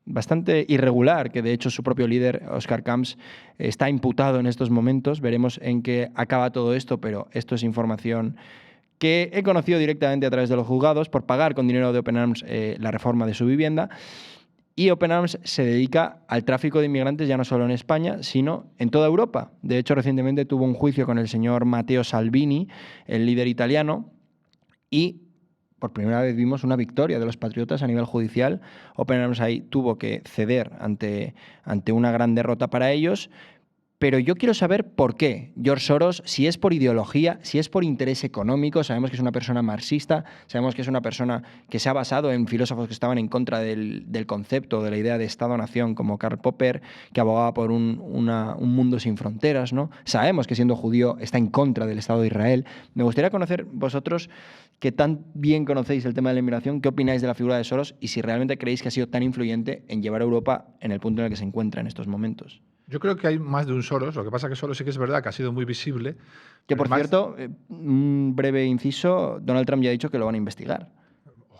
Speaker 1: bastante irregular, que de hecho su propio líder, Oscar Camps, está imputado en estos momentos. Veremos en qué acaba todo esto, pero esto es información que he conocido directamente a través de los juzgados por pagar con dinero de Open Arms la reforma de su vivienda. Y Open Arms se dedica al tráfico de inmigrantes ya no solo en España, sino en toda Europa. De hecho, recientemente tuvo un juicio con el señor Matteo Salvini, el líder italiano, y por primera vez vimos una victoria de los patriotas a nivel judicial. Open Arms ahí tuvo que ceder ante una gran derrota para ellos. Pero yo quiero saber por qué George Soros, si es por ideología, si es por interés económico. Sabemos que es una persona marxista, sabemos que es una persona que se ha basado en filósofos que estaban en contra del concepto, de la idea de Estado-nación, como Karl Popper, que abogaba por un mundo sin fronteras, ¿no? Sabemos que siendo judío está en contra del Estado de Israel. Me gustaría conocer vosotros, que tan bien conocéis el tema de la inmigración, qué opináis de la figura de Soros y si realmente creéis que ha sido tan influyente en llevar a Europa en el punto en el que se encuentra en estos momentos.
Speaker 5: Yo creo que hay más de un Soros, lo que pasa es que Soros sí que es verdad que ha sido muy visible.
Speaker 1: Que por cierto, un breve inciso, Donald Trump ya ha dicho que lo van a investigar.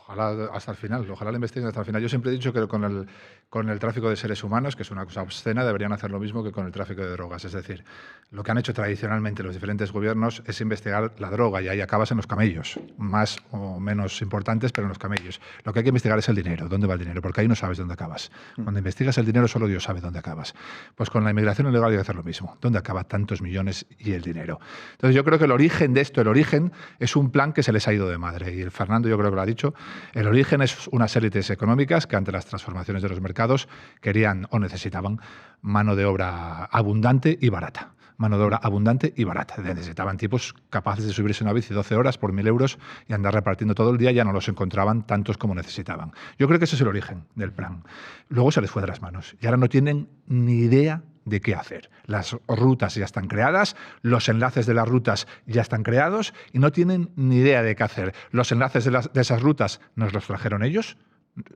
Speaker 5: Ojalá hasta el final, ojalá lo investiguen hasta el final. Yo siempre he dicho que con el tráfico de seres humanos, que es una cosa obscena, deberían hacer lo mismo que con el tráfico de drogas. Es decir, lo que han hecho tradicionalmente los diferentes gobiernos es investigar la droga y ahí acabas en los camellos, más o menos importantes, pero en los camellos. Lo que hay que investigar es el dinero, dónde va el dinero, porque ahí no sabes dónde acabas. Cuando investigas el dinero, solo Dios sabe dónde acabas. Pues con la inmigración ilegal hay que hacer lo mismo. ¿Dónde acaban tantos millones y el dinero? Entonces yo creo que el origen de esto, el origen es un plan que se les ha ido de madre. Y el Fernando yo creo que lo ha dicho. El origen es unas élites económicas que ante las transformaciones de los mercados querían o necesitaban mano de obra abundante y barata. Mano de obra abundante y barata. Necesitaban tipos capaces de subirse una bici 12 horas por 1.000 euros y andar repartiendo todo el día, ya no los encontraban tantos como necesitaban. Yo creo que ese es el origen del plan. Luego se les fue de las manos y ahora no tienen ni idea de qué hacer. Las rutas ya están creadas, los enlaces de las rutas ya están creados y no tienen ni idea de qué hacer. Los enlaces de esas rutas nos los trajeron ellos,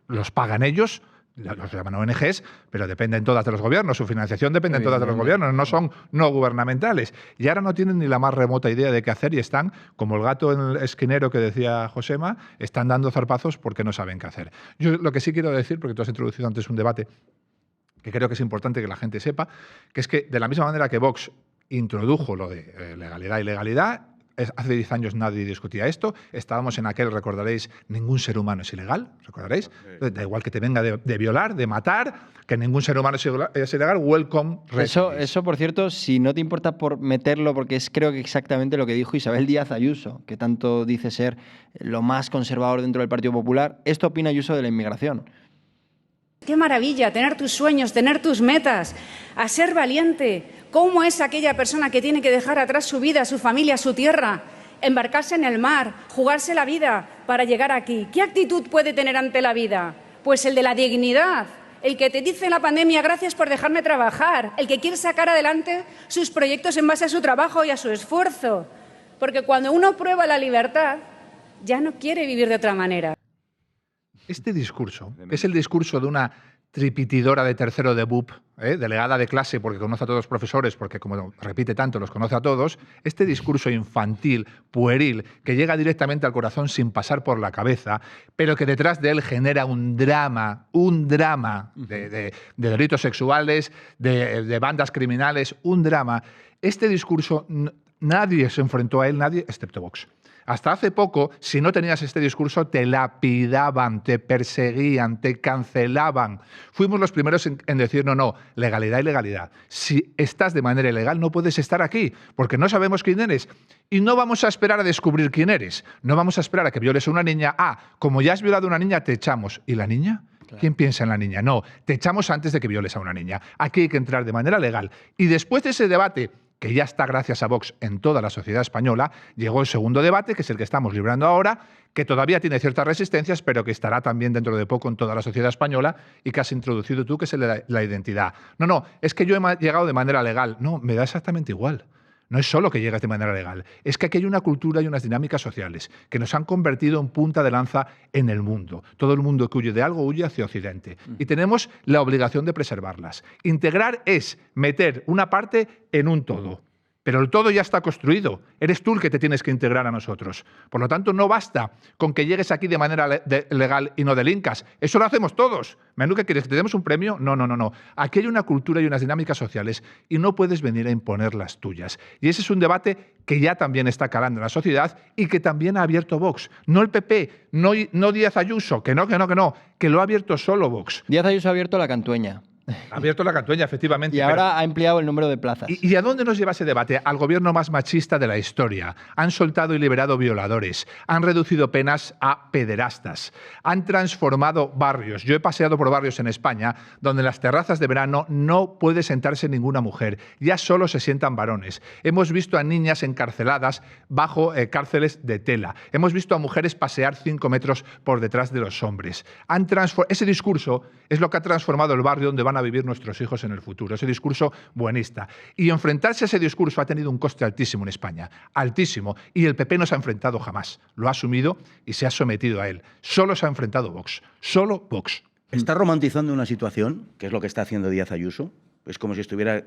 Speaker 5: los pagan ellos, los llaman ONGs, pero dependen todas de los gobiernos, su financiación depende todas de los gobiernos, no son no gubernamentales. Y ahora no tienen ni la más remota idea de qué hacer y están, como el gato en el esquinero que decía Josema, están dando zarpazos porque no saben qué hacer. Yo lo que sí quiero decir, porque tú has introducido antes un debate que creo que es importante que la gente sepa, que es que de la misma manera que Vox introdujo lo de legalidad y ilegalidad, hace 10 años nadie discutía esto, estábamos en aquel, recordaréis, ningún ser humano es ilegal, recordaréis, da igual que te venga de violar, de matar, que ningún ser humano es ilegal, welcome.
Speaker 1: Eso, por cierto, si no te importa por meterlo, porque es creo que exactamente lo que dijo Isabel Díaz Ayuso, que tanto dice ser lo más conservador dentro del Partido Popular, esto opina Ayuso de la inmigración.
Speaker 9: Qué maravilla tener tus sueños, tener tus metas, a ser valiente. ¿Cómo es aquella persona que tiene que dejar atrás su vida, su familia, su tierra, embarcarse en el mar, jugarse la vida para llegar aquí? ¿Qué actitud puede tener ante la vida? Pues el de la dignidad, el que te dice en la pandemia gracias por dejarme trabajar, el que quiere sacar adelante sus proyectos en base a su trabajo y a su esfuerzo. Porque cuando uno prueba la libertad, ya no quiere vivir de otra manera.
Speaker 5: Este discurso es el discurso de una tripitidora de tercero de BUP, delegada de clase porque conoce a todos los profesores, porque como repite tanto los conoce a todos. Este discurso infantil, pueril, que llega directamente al corazón sin pasar por la cabeza, pero que detrás de él genera un drama de delitos sexuales, de bandas criminales, un drama. Este discurso, nadie se enfrentó a él, nadie, excepto Vox. Hasta hace poco, si no tenías este discurso, te lapidaban, te perseguían, te cancelaban. Fuimos los primeros en decir, no, legalidad y legalidad. Si estás de manera ilegal, no puedes estar aquí, porque no sabemos quién eres. Y no vamos a esperar a descubrir quién eres. No vamos a esperar a que violes a una niña. Como ya has violado a una niña, te echamos. ¿Y la niña? Claro. ¿Quién piensa en la niña? No, te echamos antes de que violes a una niña. Aquí hay que entrar de manera legal. Y después de ese debate, que ya está gracias a Vox en toda la sociedad española, llegó el segundo debate, que es el que estamos librando ahora, que todavía tiene ciertas resistencias, pero que estará también dentro de poco en toda la sociedad española y que has introducido tú, que es la identidad. No, es que yo he llegado de manera legal. No, me da exactamente igual. No es solo que llegas de manera legal, es que aquí hay una cultura y unas dinámicas sociales que nos han convertido en punta de lanza en el mundo. Todo el mundo que huye de algo huye hacia Occidente y tenemos la obligación de preservarlas. Integrar es meter una parte en un todo. Pero el todo ya está construido. Eres tú el que te tienes que integrar a nosotros. Por lo tanto, no basta con que llegues aquí de manera legal y no delinquas. Eso lo hacemos todos. Menú, ¿qué quieres? ¿Que te demos un premio? No, no, no, no. Aquí hay una cultura y unas dinámicas sociales y no puedes venir a imponer las tuyas. Y ese es un debate que ya también está calando en la sociedad y que también ha abierto Vox. No el PP, no Díaz Ayuso, que no, que lo ha abierto solo Vox.
Speaker 1: Díaz Ayuso ha abierto la Cantueña.
Speaker 5: Ha abierto la Cantueña, efectivamente.
Speaker 1: Y ahora ha ampliado el número de plazas.
Speaker 5: ¿Y a dónde nos lleva ese debate? Al gobierno más machista de la historia. Han soltado y liberado violadores. Han reducido penas a pederastas. Han transformado barrios. Yo he paseado por barrios en España donde en las terrazas de verano no puede sentarse ninguna mujer. Ya solo se sientan varones. Hemos visto a niñas encarceladas bajo cárceles de tela. Hemos visto a mujeres pasear 5 metros por detrás de los hombres. Ese discurso es lo que ha transformado el barrio donde van a vivir nuestros hijos en el futuro, ese discurso buenista. Y enfrentarse a ese discurso ha tenido un coste altísimo en España, altísimo, y el PP no se ha enfrentado jamás. Lo ha asumido y se ha sometido a él. Solo se ha enfrentado Vox, solo Vox.
Speaker 2: Está romantizando una situación, que es lo que está haciendo Díaz Ayuso. Es como si estuviera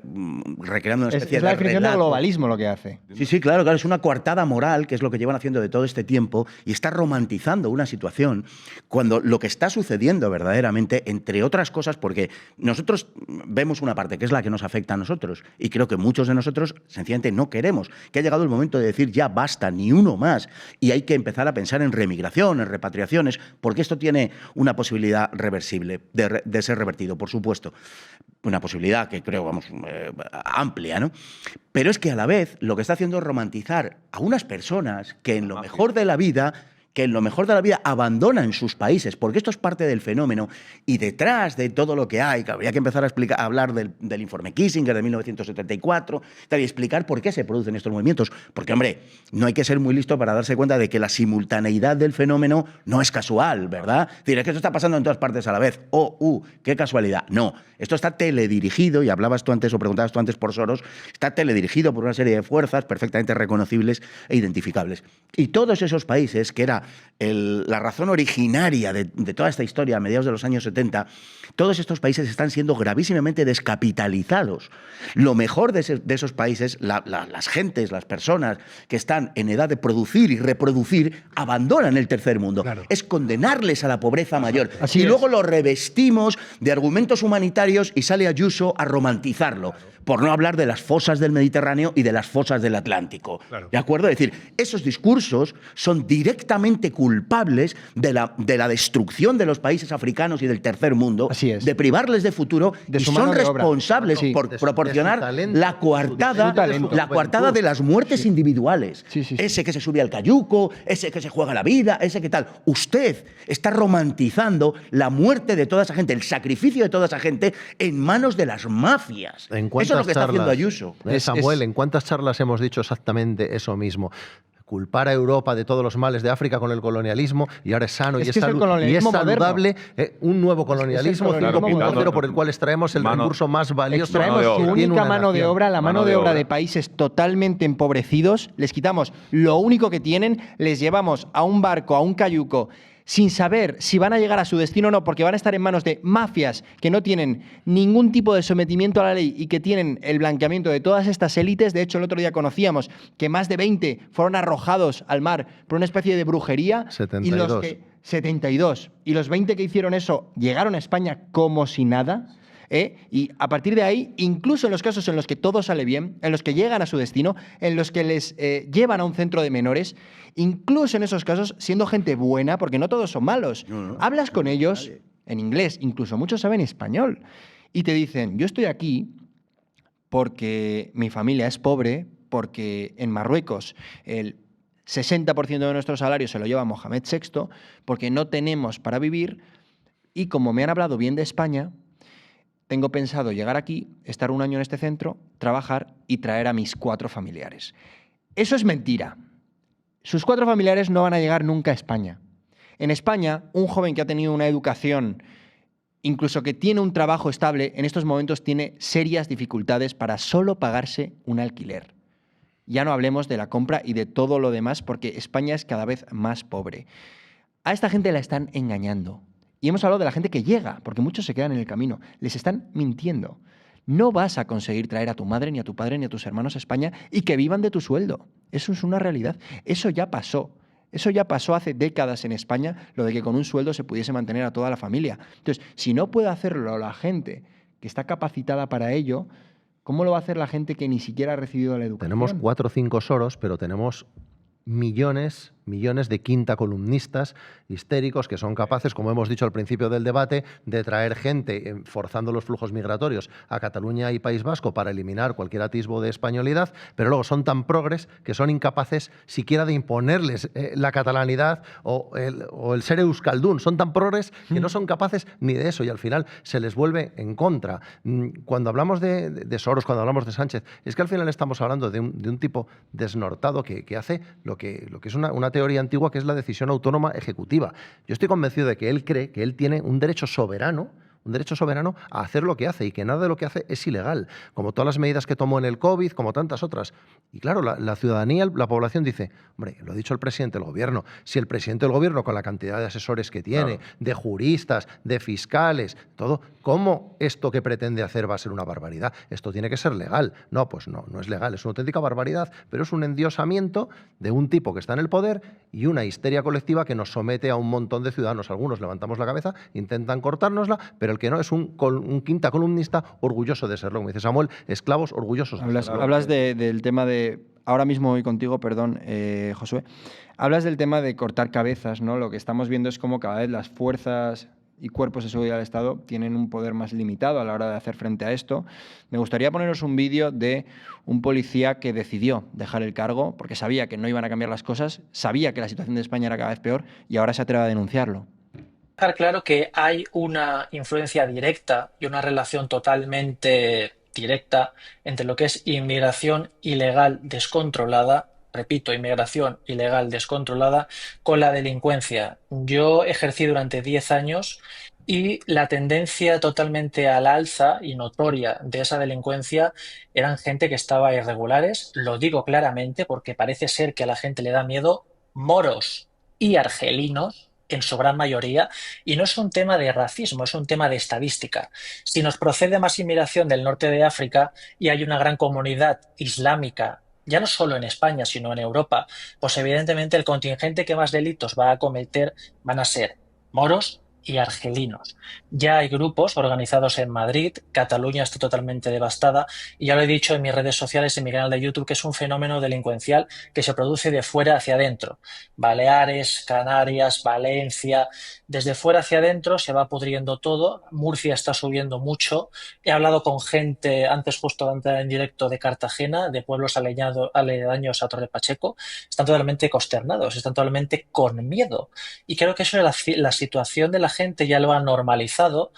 Speaker 2: recreando una especie de relato. Es la
Speaker 1: definición de globalismo lo que hace.
Speaker 2: Sí, claro, es una coartada moral, que es lo que llevan haciendo de todo este tiempo, y está romantizando una situación cuando lo que está sucediendo verdaderamente, entre otras cosas, porque nosotros vemos una parte que es la que nos afecta a nosotros, y creo que muchos de nosotros sencillamente no queremos, que ha llegado el momento de decir ya basta, ni uno más, y hay que empezar a pensar en remigración, en repatriaciones, porque esto tiene una posibilidad reversible, de ser revertido, por supuesto. Una posibilidad que creo, amplia, ¿no? Pero es que a la vez lo que está haciendo es romantizar a unas personas que en lo mejor de la vida abandonan sus países, porque esto es parte del fenómeno, y detrás de todo lo que hay, que habría que empezar a hablar del informe Kissinger de 1974, y explicar por qué se producen estos movimientos. Porque, hombre, no hay que ser muy listo para darse cuenta de que la simultaneidad del fenómeno no es casual, ¿verdad? Es decir, es que esto está pasando en todas partes a la vez. ¡Qué casualidad! No, esto está teledirigido, y hablabas tú antes o preguntabas tú antes por Soros, está teledirigido por una serie de fuerzas perfectamente reconocibles e identificables. Y todos esos países, que era la razón originaria de toda esta historia a mediados de los años 70, todos estos países están siendo gravísimamente descapitalizados. Lo mejor de esos países, las gentes, las personas que están en edad de producir y reproducir, abandonan el tercer mundo. Claro. Es condenarles a la pobreza mayor. Y luego lo revestimos de argumentos humanitarios y sale Ayuso a romantizarlo. Claro. Por no hablar de las fosas del Mediterráneo y de las fosas del Atlántico. Claro. ¿De acuerdo? Es decir, esos discursos son directamente culpables de la destrucción de los países africanos y del tercer mundo, de privarles de futuro, y son responsables por proporcionar la coartada de las muertes individuales. Ese que se sube al cayuco, ese que se juega la vida, ese que tal. Usted está romantizando la muerte de toda esa gente, el sacrificio de toda esa gente en manos de las mafias. Eso es lo que está haciendo Ayuso.
Speaker 4: Samuel, ¿en cuántas charlas hemos dicho exactamente eso mismo? Culpar a Europa de todos los males de África con el colonialismo, y ahora es sano y es saludable un nuevo colonialismo 5.0 por el cual extraemos el recurso más valioso.
Speaker 1: Extraemos su única mano de obra, la mano de obra de países totalmente empobrecidos, les quitamos lo único que tienen, les llevamos a un barco, a un cayuco, sin saber si van a llegar a su destino o no, porque van a estar en manos de mafias que no tienen ningún tipo de sometimiento a la ley y que tienen el blanqueamiento de todas estas élites. De hecho, el otro día conocíamos que más de 20 fueron arrojados al mar por una especie de brujería. 72. Y los 20 que hicieron eso llegaron a España como si nada. Y a partir de ahí, incluso en los casos en los que todo sale bien, en los que llegan a su destino, en los que les llevan a un centro de menores, incluso en esos casos, siendo gente buena, porque no todos son malos, hablas con ellos en inglés, incluso muchos saben español, y te dicen, yo estoy aquí porque mi familia es pobre, porque en Marruecos el 60% de nuestro salario se lo lleva Mohamed VI, porque no tenemos para vivir, y como me han hablado bien de España, tengo pensado llegar aquí, estar un año en este centro, trabajar y traer a mis 4 familiares. Eso es mentira. Sus 4 familiares no van a llegar nunca a España. En España, un joven que ha tenido una educación, incluso que tiene un trabajo estable, en estos momentos tiene serias dificultades para solo pagarse un alquiler. Ya no hablemos de la compra y de todo lo demás, porque España es cada vez más pobre. A esta gente la están engañando. Y hemos hablado de la gente que llega, porque muchos se quedan en el camino. Les están mintiendo. No vas a conseguir traer a tu madre, ni a tu padre, ni a tus hermanos a España y que vivan de tu sueldo. Eso es una realidad. Eso ya pasó. Eso ya pasó hace décadas en España, lo de que con un sueldo se pudiese mantener a toda la familia. Entonces, si no puede hacerlo la gente que está capacitada para ello, ¿cómo lo va a hacer la gente que ni siquiera ha recibido la educación?
Speaker 4: Tenemos 4 o 5 Soros, pero tenemos millones de quinta columnistas histéricos que son capaces, como hemos dicho al principio del debate, de traer gente forzando los flujos migratorios a Cataluña y País Vasco para eliminar cualquier atisbo de españolidad, pero luego son tan progres que son incapaces siquiera de imponerles la catalanidad o el ser euskaldun. Son tan progres que no son capaces ni de eso y al final se les vuelve en contra. Cuando hablamos de Soros, cuando hablamos de Sánchez, es que al final estamos hablando de un tipo desnortado que hace lo que es una teoría antigua, que es la decisión autónoma ejecutiva. Yo estoy convencido de que él cree que él tiene un derecho soberano a hacer lo que hace y que nada de lo que hace es ilegal, como todas las medidas que tomó en el COVID, como tantas otras. Y claro, la ciudadanía, la población dice, hombre, lo ha dicho el presidente del gobierno, si el presidente del gobierno con la cantidad de asesores que tiene, de juristas, de fiscales, todo, ¿cómo esto que pretende hacer va a ser una barbaridad? Esto tiene que ser legal. No, pues no es legal, es una auténtica barbaridad, pero es un endiosamiento de un tipo que está en el poder y una histeria colectiva que nos somete a un montón de ciudadanos. Algunos levantamos la cabeza, intentan cortárnosla, pero el que no es un quinta columnista orgulloso de serlo. Como dice Samuel, esclavos orgullosos de serlo.
Speaker 1: Hablas del tema de... Ahora mismo voy contigo, perdón, Josué. Hablas del tema de cortar cabezas, ¿no? Lo que estamos viendo es cómo cada vez las fuerzas y cuerpos de seguridad del Estado tienen un poder más limitado a la hora de hacer frente a esto. Me gustaría poneros un vídeo de un policía que decidió dejar el cargo porque sabía que no iban a cambiar las cosas, sabía que la situación de España era cada vez peor y ahora se atreve a denunciarlo.
Speaker 10: Dejar claro que hay una influencia directa y una relación totalmente directa entre lo que es inmigración ilegal descontrolada, repito, inmigración ilegal descontrolada, con la delincuencia. Yo ejercí durante 10 años y la tendencia totalmente al alza y notoria de esa delincuencia eran gente que estaba irregulares, lo digo claramente porque parece ser que a la gente le da miedo, moros y argelinos, en su gran mayoría, y no es un tema de racismo, es un tema de estadística. Si nos procede más inmigración del norte de África y hay una gran comunidad islámica, ya no solo en España, sino en Europa, pues evidentemente el contingente que más delitos va a cometer van a ser moros y argelinos. Ya hay grupos organizados en Madrid, Cataluña está totalmente devastada y ya lo he dicho en mis redes sociales, en mi canal de YouTube, que es un fenómeno delincuencial que se produce de fuera hacia adentro. Baleares, Canarias, Valencia, desde fuera hacia adentro se va pudriendo todo. Murcia está subiendo mucho. He hablado con gente antes, justo antes en directo, de Cartagena, de pueblos aledaños a Torre Pacheco. Están totalmente consternados, están totalmente con miedo. Y creo que eso es la situación de la gente, ya lo ha normalizado.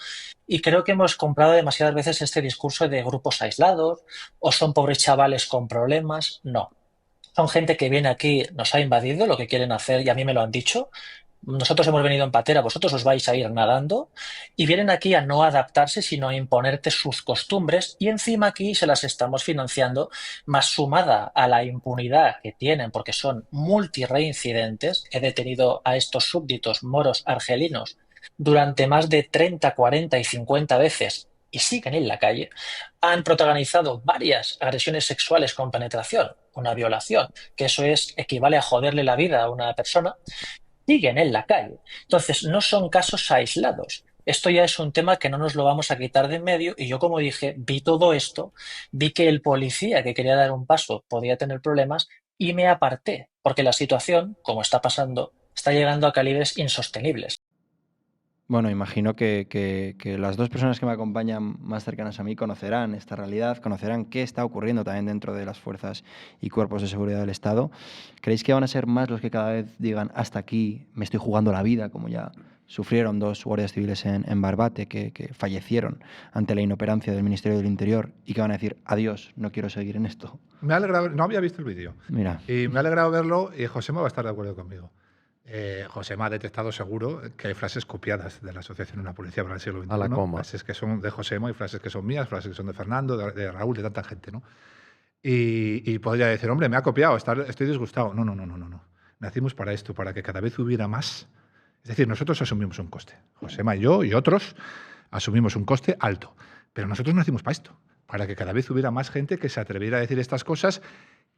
Speaker 10: Y creo que hemos comprado demasiadas veces este discurso de grupos aislados o son pobres chavales con problemas. No. Son gente que viene aquí, nos ha invadido lo que quieren hacer y a mí me lo han dicho. Nosotros hemos venido en patera, vosotros os vais a ir nadando y vienen aquí a no adaptarse, sino a imponerte sus costumbres y encima aquí se las estamos financiando, más sumada a la impunidad que tienen porque son multireincidentes. He detenido a estos súbditos moros argelinos durante más de 30, 40 y 50 veces y siguen en la calle. Han protagonizado varias agresiones sexuales con penetración, una violación, que eso equivale a joderle la vida a una persona. Siguen en la calle. Entonces, no son casos aislados. Esto ya es un tema que no nos lo vamos a quitar de en medio y yo, como dije, vi todo esto, vi que el policía que quería dar un paso podía tener problemas y me aparté, porque la situación, como está pasando, está llegando a calibres insostenibles.
Speaker 1: Bueno, imagino que las dos personas que me acompañan más cercanas a mí conocerán esta realidad, conocerán qué está ocurriendo también dentro de las fuerzas y cuerpos de seguridad del Estado. ¿Creéis que van a ser más los que cada vez digan hasta aquí, me estoy jugando la vida, como ya sufrieron 2 guardias civiles en Barbate que fallecieron ante la inoperancia del Ministerio del Interior y que van a decir adiós, no quiero seguir en esto?
Speaker 5: Me ha alegrado, no había visto el vídeo.
Speaker 1: Mira.
Speaker 5: Y me ha alegrado verlo y Josema va a estar de acuerdo conmigo. Josema ha detectado seguro que hay frases copiadas de la Asociación Una Policía para el Siglo XXI.
Speaker 4: A la coma.
Speaker 5: Frases que son de Josema y frases que son mías, frases que son de Fernando, de Raúl, de tanta gente, ¿no? Y podría decir, hombre, me ha copiado, estoy disgustado. No. Nacimos para esto, para que cada vez hubiera más. Es decir, nosotros asumimos un coste. Josema y yo y otros asumimos un coste alto. Pero nosotros nacimos para esto. para que cada vez hubiera más gente que se atreviera a decir estas cosas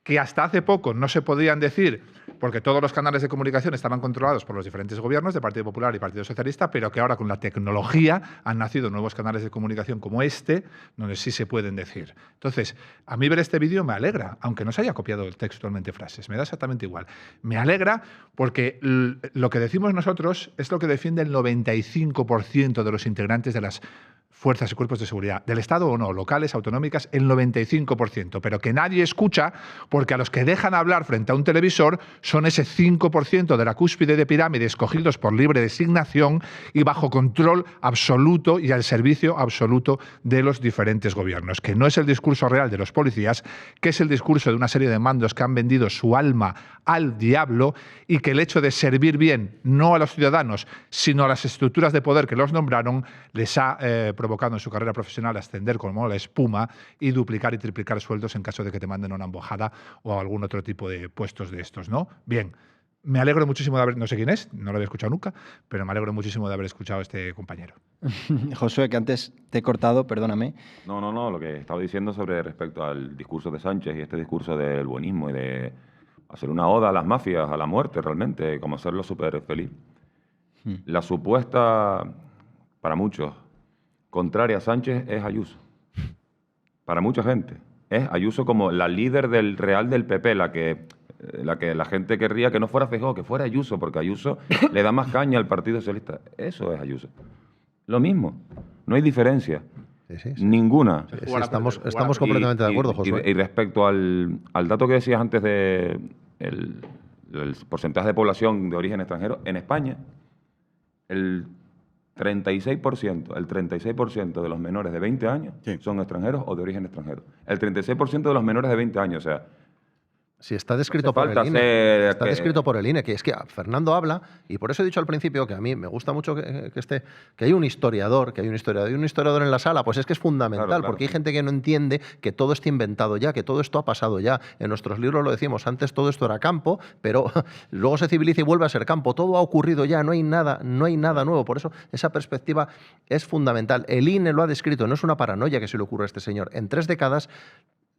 Speaker 5: que hasta hace poco no se podían decir porque todos los canales de comunicación estaban controlados por los diferentes gobiernos de Partido Popular y Partido Socialista, pero que ahora con la tecnología han nacido nuevos canales de comunicación como este, donde sí se pueden decir. Entonces, a mí ver este vídeo me alegra, aunque no se haya copiado textualmente frases, me da exactamente igual. Me alegra porque lo que decimos nosotros es lo que defiende el 95% de los integrantes de las fuerzas y cuerpos de seguridad, del Estado o no, locales, autonómicas, el 95%, pero que nadie escucha porque a los que dejan hablar frente a un televisor son ese 5% de la cúspide de pirámide escogidos por libre designación y bajo control absoluto y al servicio absoluto de los diferentes gobiernos, que no es el discurso real de los policías, que es el discurso de una serie de mandos que han vendido su alma al diablo y que el hecho de servir bien, no a los ciudadanos, sino a las estructuras de poder que los nombraron, les ha provocado en su carrera profesional ascender como la espuma y duplicar y triplicar sueldos en caso de que te manden a una embajada o a algún otro tipo de puestos de estos, ¿no? Bien, me alegro muchísimo de haber, no sé quién es, no lo había escuchado nunca, pero me alegro muchísimo de haber escuchado a este compañero.
Speaker 1: Josué, que antes te he cortado, perdóname.
Speaker 3: No, lo que estaba diciendo sobre respecto al discurso de Sánchez y este discurso del buenismo y de hacer una oda a las mafias, a la muerte realmente, como hacerlo súper feliz. La supuesta, para muchos, contraria a Sánchez es Ayuso. Para mucha gente. Es Ayuso como la líder del real del PP, la que la gente querría que no fuera Feijóo, que fuera Ayuso, porque Ayuso le da más caña al Partido Socialista. Eso es Ayuso. Lo mismo. No hay diferencia.
Speaker 4: Sí.
Speaker 3: Ninguna.
Speaker 4: Sí, estamos completamente de acuerdo, Josué.
Speaker 3: Y respecto al dato que decías antes de el porcentaje de población de origen extranjero, en España, el 36% de los menores de 20 años son extranjeros o de origen extranjero. El 36% de los menores de 20 años, o sea...
Speaker 4: Sí, está descrito por el INE. Está descrito por el INE, que es que Fernando habla, y por eso he dicho al principio que a mí me gusta mucho que hay un historiador, y un historiador en la sala, pues es que es fundamental, claro, porque hay gente que no entiende que todo está inventado ya, que todo esto ha pasado ya. En nuestros libros lo decimos, antes todo esto era campo, pero luego se civiliza y vuelve a ser campo. Todo ha ocurrido ya, no hay nada nuevo. Por eso esa perspectiva es fundamental. El INE lo ha descrito, no es una paranoia que se le ocurre a este señor. En 3 décadas,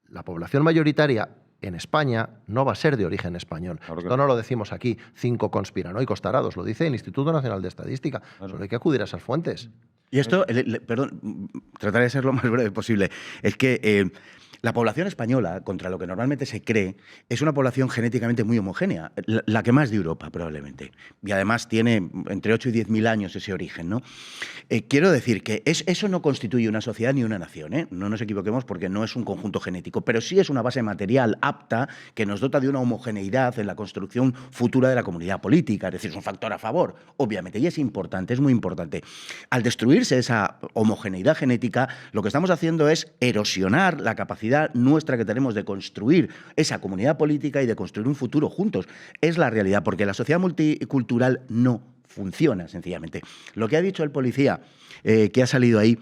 Speaker 4: la población mayoritaria en España no va a ser de origen español. Claro. Esto no lo decimos aquí, 5 conspiranoicos tarados, lo dice el Instituto Nacional de Estadística. Claro. Solo hay que acudir a esas fuentes.
Speaker 2: Y esto, perdón, trataré de ser lo más breve posible, es que la población española, contra lo que normalmente se cree, es una población genéticamente muy homogénea, la que más de Europa probablemente. Y además tiene entre 8 y 10.000 años ese origen, ¿no? Quiero decir que eso no constituye una sociedad ni una nación, ¿eh? No nos equivoquemos porque no es un conjunto genético, pero sí es una base material apta que nos dota de una homogeneidad en la construcción futura de la comunidad política, es decir, es un factor a favor, obviamente, y es importante, es muy importante. Al destruirse esa homogeneidad genética, lo que estamos haciendo es erosionar la capacidad nuestra que tenemos de construir esa comunidad política y de construir un futuro juntos. Es la realidad, porque la sociedad multicultural no funciona, sencillamente. Lo que ha dicho el policía que ha salido ahí,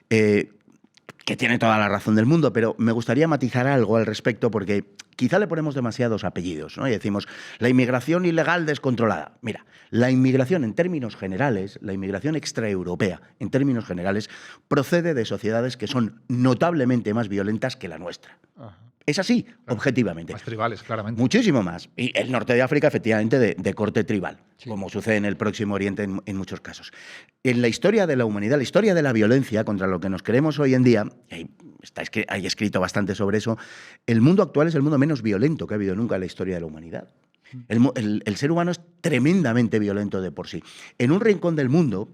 Speaker 2: que tiene toda la razón del mundo, pero me gustaría matizar algo al respecto, porque quizá le ponemos demasiados apellidos, ¿no? Y decimos, la inmigración ilegal descontrolada. Mira, la inmigración en términos generales, la inmigración extraeuropea en términos generales, procede de sociedades que son notablemente más violentas que la nuestra. Ajá. Es así, objetivamente.
Speaker 5: Más tribales, claramente.
Speaker 2: Muchísimo más. Y el norte de África, efectivamente, de corte tribal, sí, como sucede en el Próximo Oriente en muchos casos. En la historia de la humanidad, la historia de la violencia contra lo que nos queremos hoy en día, hay escrito bastante sobre eso, el mundo actual es el mundo menos violento que ha habido nunca en la historia de la humanidad. El ser humano es tremendamente violento de por sí. En un rincón del mundo,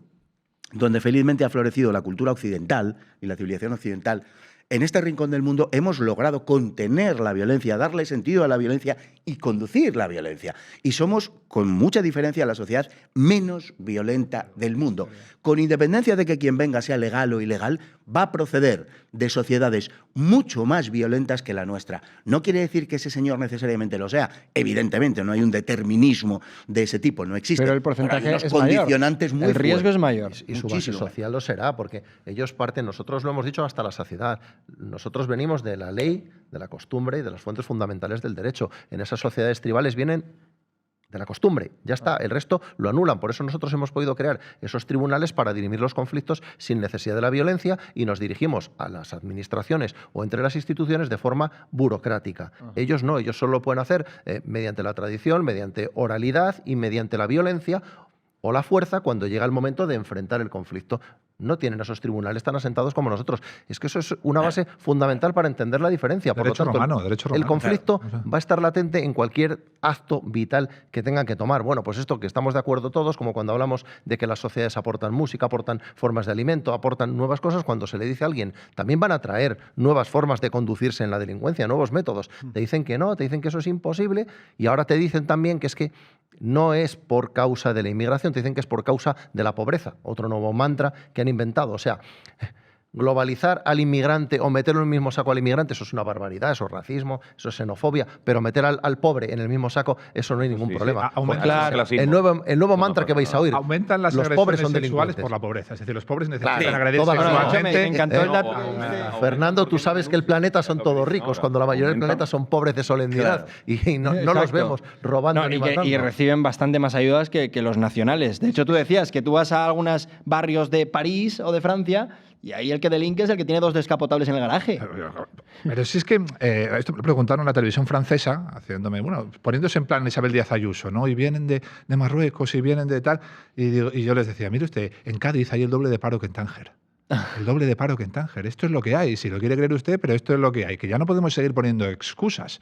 Speaker 2: donde felizmente ha florecido la cultura occidental y la civilización occidental, en este rincón del mundo hemos logrado contener la violencia, darle sentido a la violencia y conducir la violencia. Y somos, con mucha diferencia, la sociedad menos violenta del mundo. Con independencia de que quien venga sea legal o ilegal, va a proceder de sociedades mucho más violentas que la nuestra. No quiere decir que ese señor necesariamente lo sea. Evidentemente, no hay un determinismo de ese tipo, no existe.
Speaker 1: Pero el porcentaje es
Speaker 2: condicionantes
Speaker 1: mayor.
Speaker 2: Muy
Speaker 1: el riesgo es mayor.
Speaker 4: Y su base social lo será, porque ellos parten, nosotros lo hemos dicho hasta la saciedad, nosotros venimos de la ley, de la costumbre y de las fuentes fundamentales del derecho. En esas sociedades tribales vienen de la costumbre, ya está, el resto lo anulan. Por eso nosotros hemos podido crear esos tribunales para dirimir los conflictos sin necesidad de la violencia y nos dirigimos a las administraciones o entre las instituciones de forma burocrática. Ellos no, ellos solo lo pueden hacer mediante la tradición, mediante oralidad y mediante la violencia o la fuerza cuando llega el momento de enfrentar el conflicto. No tienen esos tribunales tan asentados como nosotros. Es que eso es una base fundamental para entender la diferencia. Por
Speaker 5: Derecho
Speaker 4: lo tanto,
Speaker 5: romano, derecho romano,
Speaker 4: el conflicto
Speaker 5: claro.
Speaker 4: va a estar latente en cualquier acto vital que tengan que tomar. Bueno, pues esto que estamos de acuerdo todos, como cuando hablamos de que las sociedades aportan música, aportan formas de alimento, aportan nuevas cosas, cuando se le dice a alguien, también van a traer nuevas formas de conducirse en la delincuencia, nuevos métodos. Te dicen que no, te dicen que eso es imposible y ahora te dicen también que es que no es por causa de la inmigración, te dicen que es por causa de la pobreza. Otro nuevo mantra que han inventado. O sea, globalizar al inmigrante o meterlo en el mismo saco al inmigrante, eso es una barbaridad, eso es racismo, eso es xenofobia, pero meter al pobre en el mismo saco, eso no hay ningún problema. El nuevo mantra que vais a oír.
Speaker 5: Aumentan las
Speaker 4: los pobres son
Speaker 5: sexuales
Speaker 4: delincuentes.
Speaker 5: por la pobreza. Es decir, los pobres necesitan
Speaker 4: Claro,
Speaker 5: agredir
Speaker 4: toda la
Speaker 5: sexualmente.
Speaker 1: Me encantó el dato.
Speaker 4: Fernando, tú sabes que el planeta son todos ricos, cuando la mayoría del planeta son pobres de solemnidad y no los vemos robando ni matando.
Speaker 1: Y reciben bastante más ayudas que los nacionales. De hecho, tú decías que tú vas a algunos barrios de París o de Francia y ahí el que delinque es el que tiene 2 descapotables en el garaje.
Speaker 5: Pero si es que esto me lo preguntaron en la televisión francesa, poniéndose en plan Isabel Díaz Ayuso, ¿no? Y vienen de Marruecos y vienen de tal. Y yo les decía, mire usted, en Cádiz hay el doble de paro que en Tánger. El doble de paro que en Tánger. Esto es lo que hay, si lo quiere creer usted, pero esto es lo que hay, que ya no podemos seguir poniendo excusas.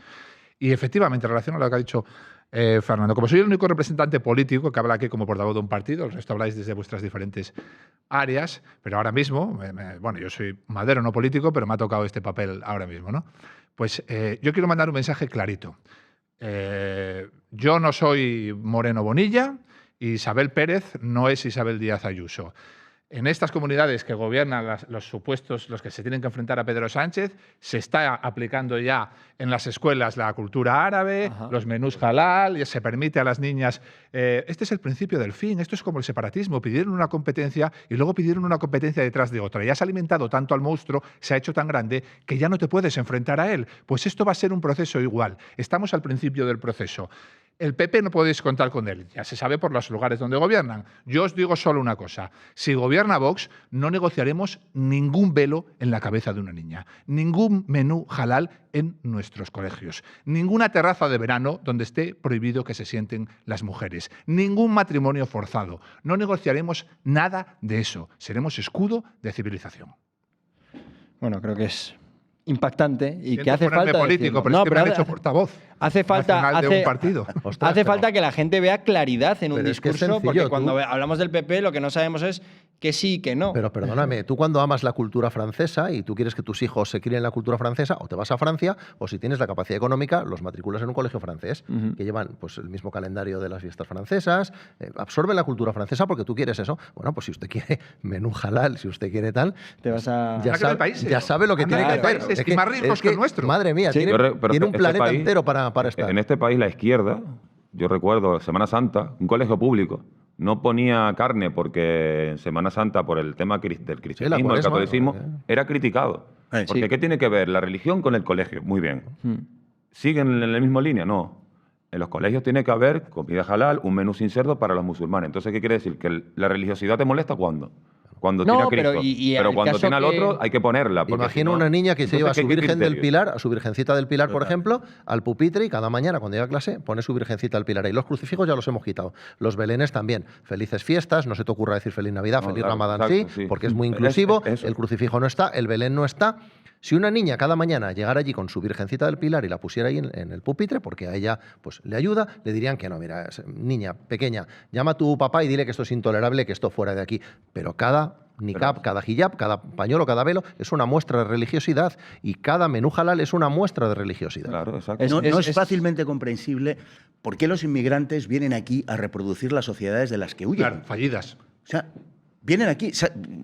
Speaker 5: Y efectivamente, en relación a lo que ha dicho Fernando, como soy el único representante político que habla aquí como portavoz de un partido, el resto habláis desde vuestras diferentes áreas, pero ahora mismo, bueno, yo soy madero, no político, pero me ha tocado este papel ahora mismo, ¿no? Pues yo quiero mandar un mensaje clarito. Yo no soy Moreno Bonilla y Isabel Pérez no es Isabel Díaz Ayuso. En estas comunidades que gobiernan los que se tienen que enfrentar a Pedro Sánchez, se está aplicando ya en las escuelas la cultura árabe, los menús halal, y se permite a las niñas... este es el principio del fin, esto es como el separatismo, pidieron una competencia y luego pidieron una competencia detrás de otra. Y has alimentado tanto al monstruo, se ha hecho tan grande, que ya no te puedes enfrentar a él. Pues esto va a ser un proceso igual. Estamos al principio del proceso. El PP no podéis contar con él, ya se sabe por los lugares donde gobiernan. Yo os digo solo una cosa, si gobierna Vox, no negociaremos ningún velo en la cabeza de una niña, ningún menú halal en nuestros colegios, ninguna terraza de verano donde esté prohibido que se sienten las mujeres, ningún matrimonio forzado. No negociaremos nada de eso, seremos escudo de civilización.
Speaker 1: Bueno, creo que es impactante y
Speaker 5: Siento
Speaker 1: que hace
Speaker 5: ponerme
Speaker 1: falta
Speaker 5: político, pero es que me han hecho portavoz.
Speaker 1: Hace falta
Speaker 5: de un partido.
Speaker 1: Hace falta que la gente vea claridad en un
Speaker 4: Pero es que es
Speaker 1: discurso,
Speaker 4: sencillo,
Speaker 1: porque cuando hablamos del PP lo que no sabemos es que sí y que no.
Speaker 4: Pero perdóname, tú cuando amas la cultura francesa y tú quieres que tus hijos se críen en la cultura francesa, o te vas a Francia, o si tienes la capacidad económica, los matriculas en un colegio francés, que llevan pues, el mismo calendario de las fiestas francesas, absorben la cultura francesa porque tú quieres eso. Bueno, pues si usted quiere menú halal, si usted quiere tal,
Speaker 1: te vas a...
Speaker 4: ya sabe lo que tiene que hacer.
Speaker 5: Es que más ricos que el nuestro.
Speaker 4: Madre mía,
Speaker 3: Sí,
Speaker 4: tiene un planeta
Speaker 3: país,
Speaker 4: entero para estar.
Speaker 3: En este país la izquierda, yo recuerdo Semana Santa, un colegio público, no ponía carne porque en Semana Santa, por el tema del cristianismo, del catolicismo, era criticado. Porque ¿qué tiene que ver la religión con el colegio? Muy bien. ¿Siguen en la misma línea? No. En los colegios tiene que haber comida halal, un menú sin cerdo para los musulmanes. Entonces, ¿qué quiere decir? ¿Que la religiosidad te molesta cuándo? Cuando tiene a Cristo. Pero cuando tiene al otro hay que ponerla.
Speaker 4: Imagina una niña que se lleva a su Virgen del Pilar, a su Virgencita del Pilar, por ejemplo, al pupitre y cada mañana cuando llega a clase pone su Virgencita del Pilar. Y los crucifijos ya los hemos quitado. Los belenes también. Felices fiestas, no se te ocurra decir feliz Navidad, feliz Ramadán sí, porque es muy inclusivo. El crucifijo no está, el belén no está. Si una niña cada mañana llegara allí con su Virgencita del Pilar y la pusiera ahí en el pupitre, porque a ella pues, le ayuda, le dirían que no, mira, niña pequeña, llama a tu papá y dile que esto es intolerable, que esto fuera de aquí. Pero cada niqab, cada hijab, cada pañuelo, cada velo es una muestra de religiosidad y cada menú halal es una muestra de religiosidad.
Speaker 3: Claro, exacto.
Speaker 2: No es fácilmente comprensible por qué los inmigrantes vienen aquí a reproducir las sociedades de las que huyen.
Speaker 5: Claro, fallidas.
Speaker 2: O sea, vienen aquí,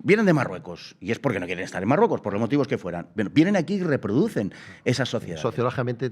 Speaker 2: vienen de Marruecos, y es porque no quieren estar en Marruecos, por los motivos que fueran. Vienen aquí y reproducen esas sociedades.
Speaker 4: Sociológicamente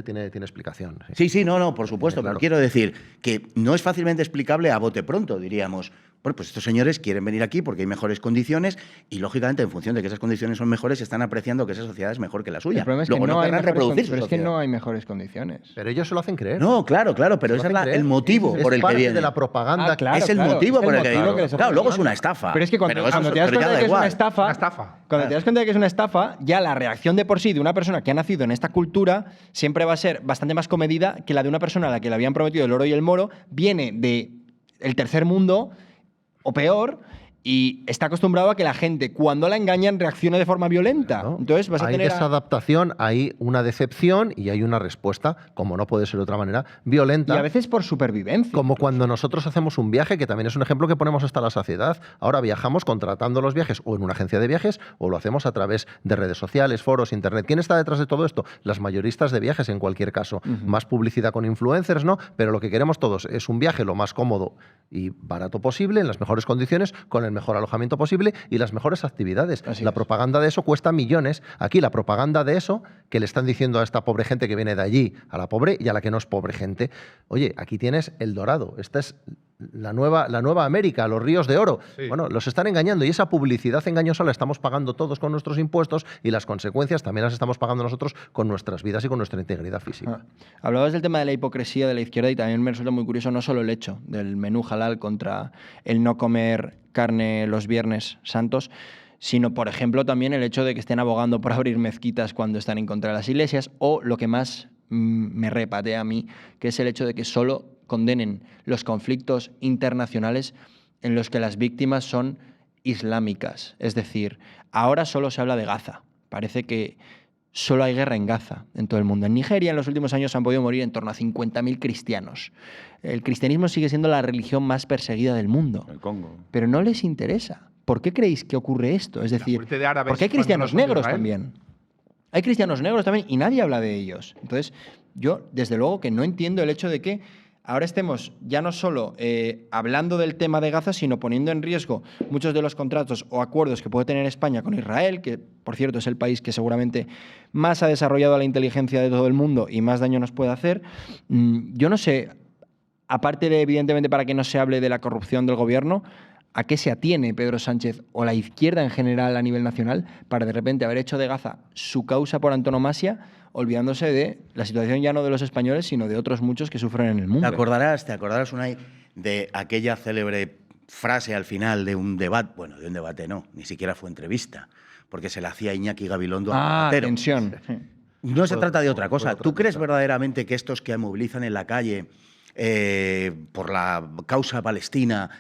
Speaker 4: tiene explicación.
Speaker 2: Sí, no, por supuesto,
Speaker 4: claro.
Speaker 2: pero quiero decir que no es fácilmente explicable a bote pronto, diríamos. Bueno, pues estos señores quieren venir aquí porque hay mejores condiciones y, lógicamente, en función de que esas condiciones son mejores, están apreciando que esa sociedad es mejor que la suya.
Speaker 1: El problema es
Speaker 2: Luego
Speaker 1: que no hay
Speaker 2: querrán
Speaker 1: mejores
Speaker 2: reproducir su
Speaker 1: pero es que
Speaker 2: sociedad.
Speaker 1: no hay mejores condiciones.
Speaker 4: Pero ellos se lo hacen creer.
Speaker 2: No, claro, pero
Speaker 4: Se lo
Speaker 2: ese es
Speaker 4: hacen creer.
Speaker 2: el motivo
Speaker 4: Es
Speaker 2: por el que
Speaker 4: parte
Speaker 2: viene.
Speaker 4: de la propaganda.
Speaker 1: Claro,
Speaker 2: es el
Speaker 1: claro,
Speaker 2: motivo
Speaker 1: es el
Speaker 2: por el que
Speaker 1: motivo
Speaker 2: viene.
Speaker 1: que les
Speaker 2: Claro, luego es
Speaker 1: propaganda.
Speaker 2: una estafa.
Speaker 1: Pero es que cuando te das cuenta de que es una estafa, cuando te das cuenta de que es una estafa, ya la reacción de por sí de una persona que ha nacido en esta cultura siempre va a ser bastante más comedida que la de una persona a la que le habían prometido el oro y el moro, viene del tercer mundo o peor, y está acostumbrado a que la gente, cuando la engañan, reaccione de forma violenta.
Speaker 4: Claro.
Speaker 1: Entonces vas a
Speaker 4: hay
Speaker 1: tener
Speaker 4: desadaptación, hay una decepción y hay una respuesta, como no puede ser de otra manera, violenta.
Speaker 1: Y a veces por supervivencia.
Speaker 4: Como cuando nosotros hacemos un viaje, que también es un ejemplo que ponemos hasta la saciedad. Ahora viajamos contratando los viajes o en una agencia de viajes o lo hacemos a través de redes sociales, foros, internet. ¿Quién está detrás de todo esto? Las mayoristas de viajes, en cualquier caso. Más publicidad con influencers, ¿no? Pero lo que queremos todos es un viaje lo más cómodo y barato posible, en las mejores condiciones, con el mejor alojamiento posible y las mejores actividades.
Speaker 1: Así
Speaker 4: La
Speaker 1: es.
Speaker 4: propaganda de eso cuesta millones. Aquí la propaganda de eso, que le están diciendo a esta pobre gente que viene de allí, a la pobre y a la que no es pobre gente, oye, aquí tienes El Dorado, esta es la nueva América, los ríos de oro.
Speaker 5: Sí.
Speaker 4: Bueno, los están engañando y esa publicidad engañosa la estamos pagando todos con nuestros impuestos y las consecuencias también las estamos pagando nosotros con nuestras vidas y con nuestra integridad física.
Speaker 1: Hablabas del tema de la hipocresía de la izquierda y también me resulta muy curioso no solo el hecho del menú halal contra el no comer carne los viernes santos, sino, por ejemplo, también el hecho de que estén abogando por abrir mezquitas cuando están en contra de las iglesias, o lo que más me repatea a mí, que es el hecho de que solo condenen los conflictos internacionales en los que las víctimas son islámicas. Es decir, ahora solo se habla de Gaza. Parece que solo hay guerra en Gaza, en todo el mundo. En Nigeria en los últimos años han podido morir en torno a 50.000 cristianos. El cristianismo sigue siendo la religión más perseguida del mundo.
Speaker 3: El Congo.
Speaker 1: Pero no les interesa. ¿Por qué creéis que ocurre esto? Es decir,
Speaker 5: muerte de árabes
Speaker 1: porque hay
Speaker 5: cuando
Speaker 1: cristianos
Speaker 5: no son de
Speaker 1: negros
Speaker 5: Israel.
Speaker 1: también. Hay cristianos negros también y nadie habla de ellos. Entonces, yo, desde luego, que no entiendo el hecho de que ahora estemos ya no solo hablando del tema de Gaza, sino poniendo en riesgo muchos de los contratos o acuerdos que puede tener España con Israel, que, por cierto, es el país que seguramente más ha desarrollado la inteligencia de todo el mundo y más daño nos puede hacer. Yo no sé, aparte de, evidentemente, para que no se hable de la corrupción del gobierno, ¿a qué se atiene Pedro Sánchez o la izquierda en general a nivel nacional para de repente haber hecho de Gaza su causa por antonomasia, olvidándose de la situación ya no de los españoles, sino de otros muchos que sufren en el mundo?
Speaker 2: Te acordarás, Unai, de aquella célebre frase al final de un debate, no, ni siquiera fue entrevista, porque se la hacía Iñaki Gabilondo a Zapatero.
Speaker 1: Tensión.
Speaker 2: No se trata de otra cosa. ¿Tú crees verdaderamente que estos que movilizan en la calle por la causa palestina,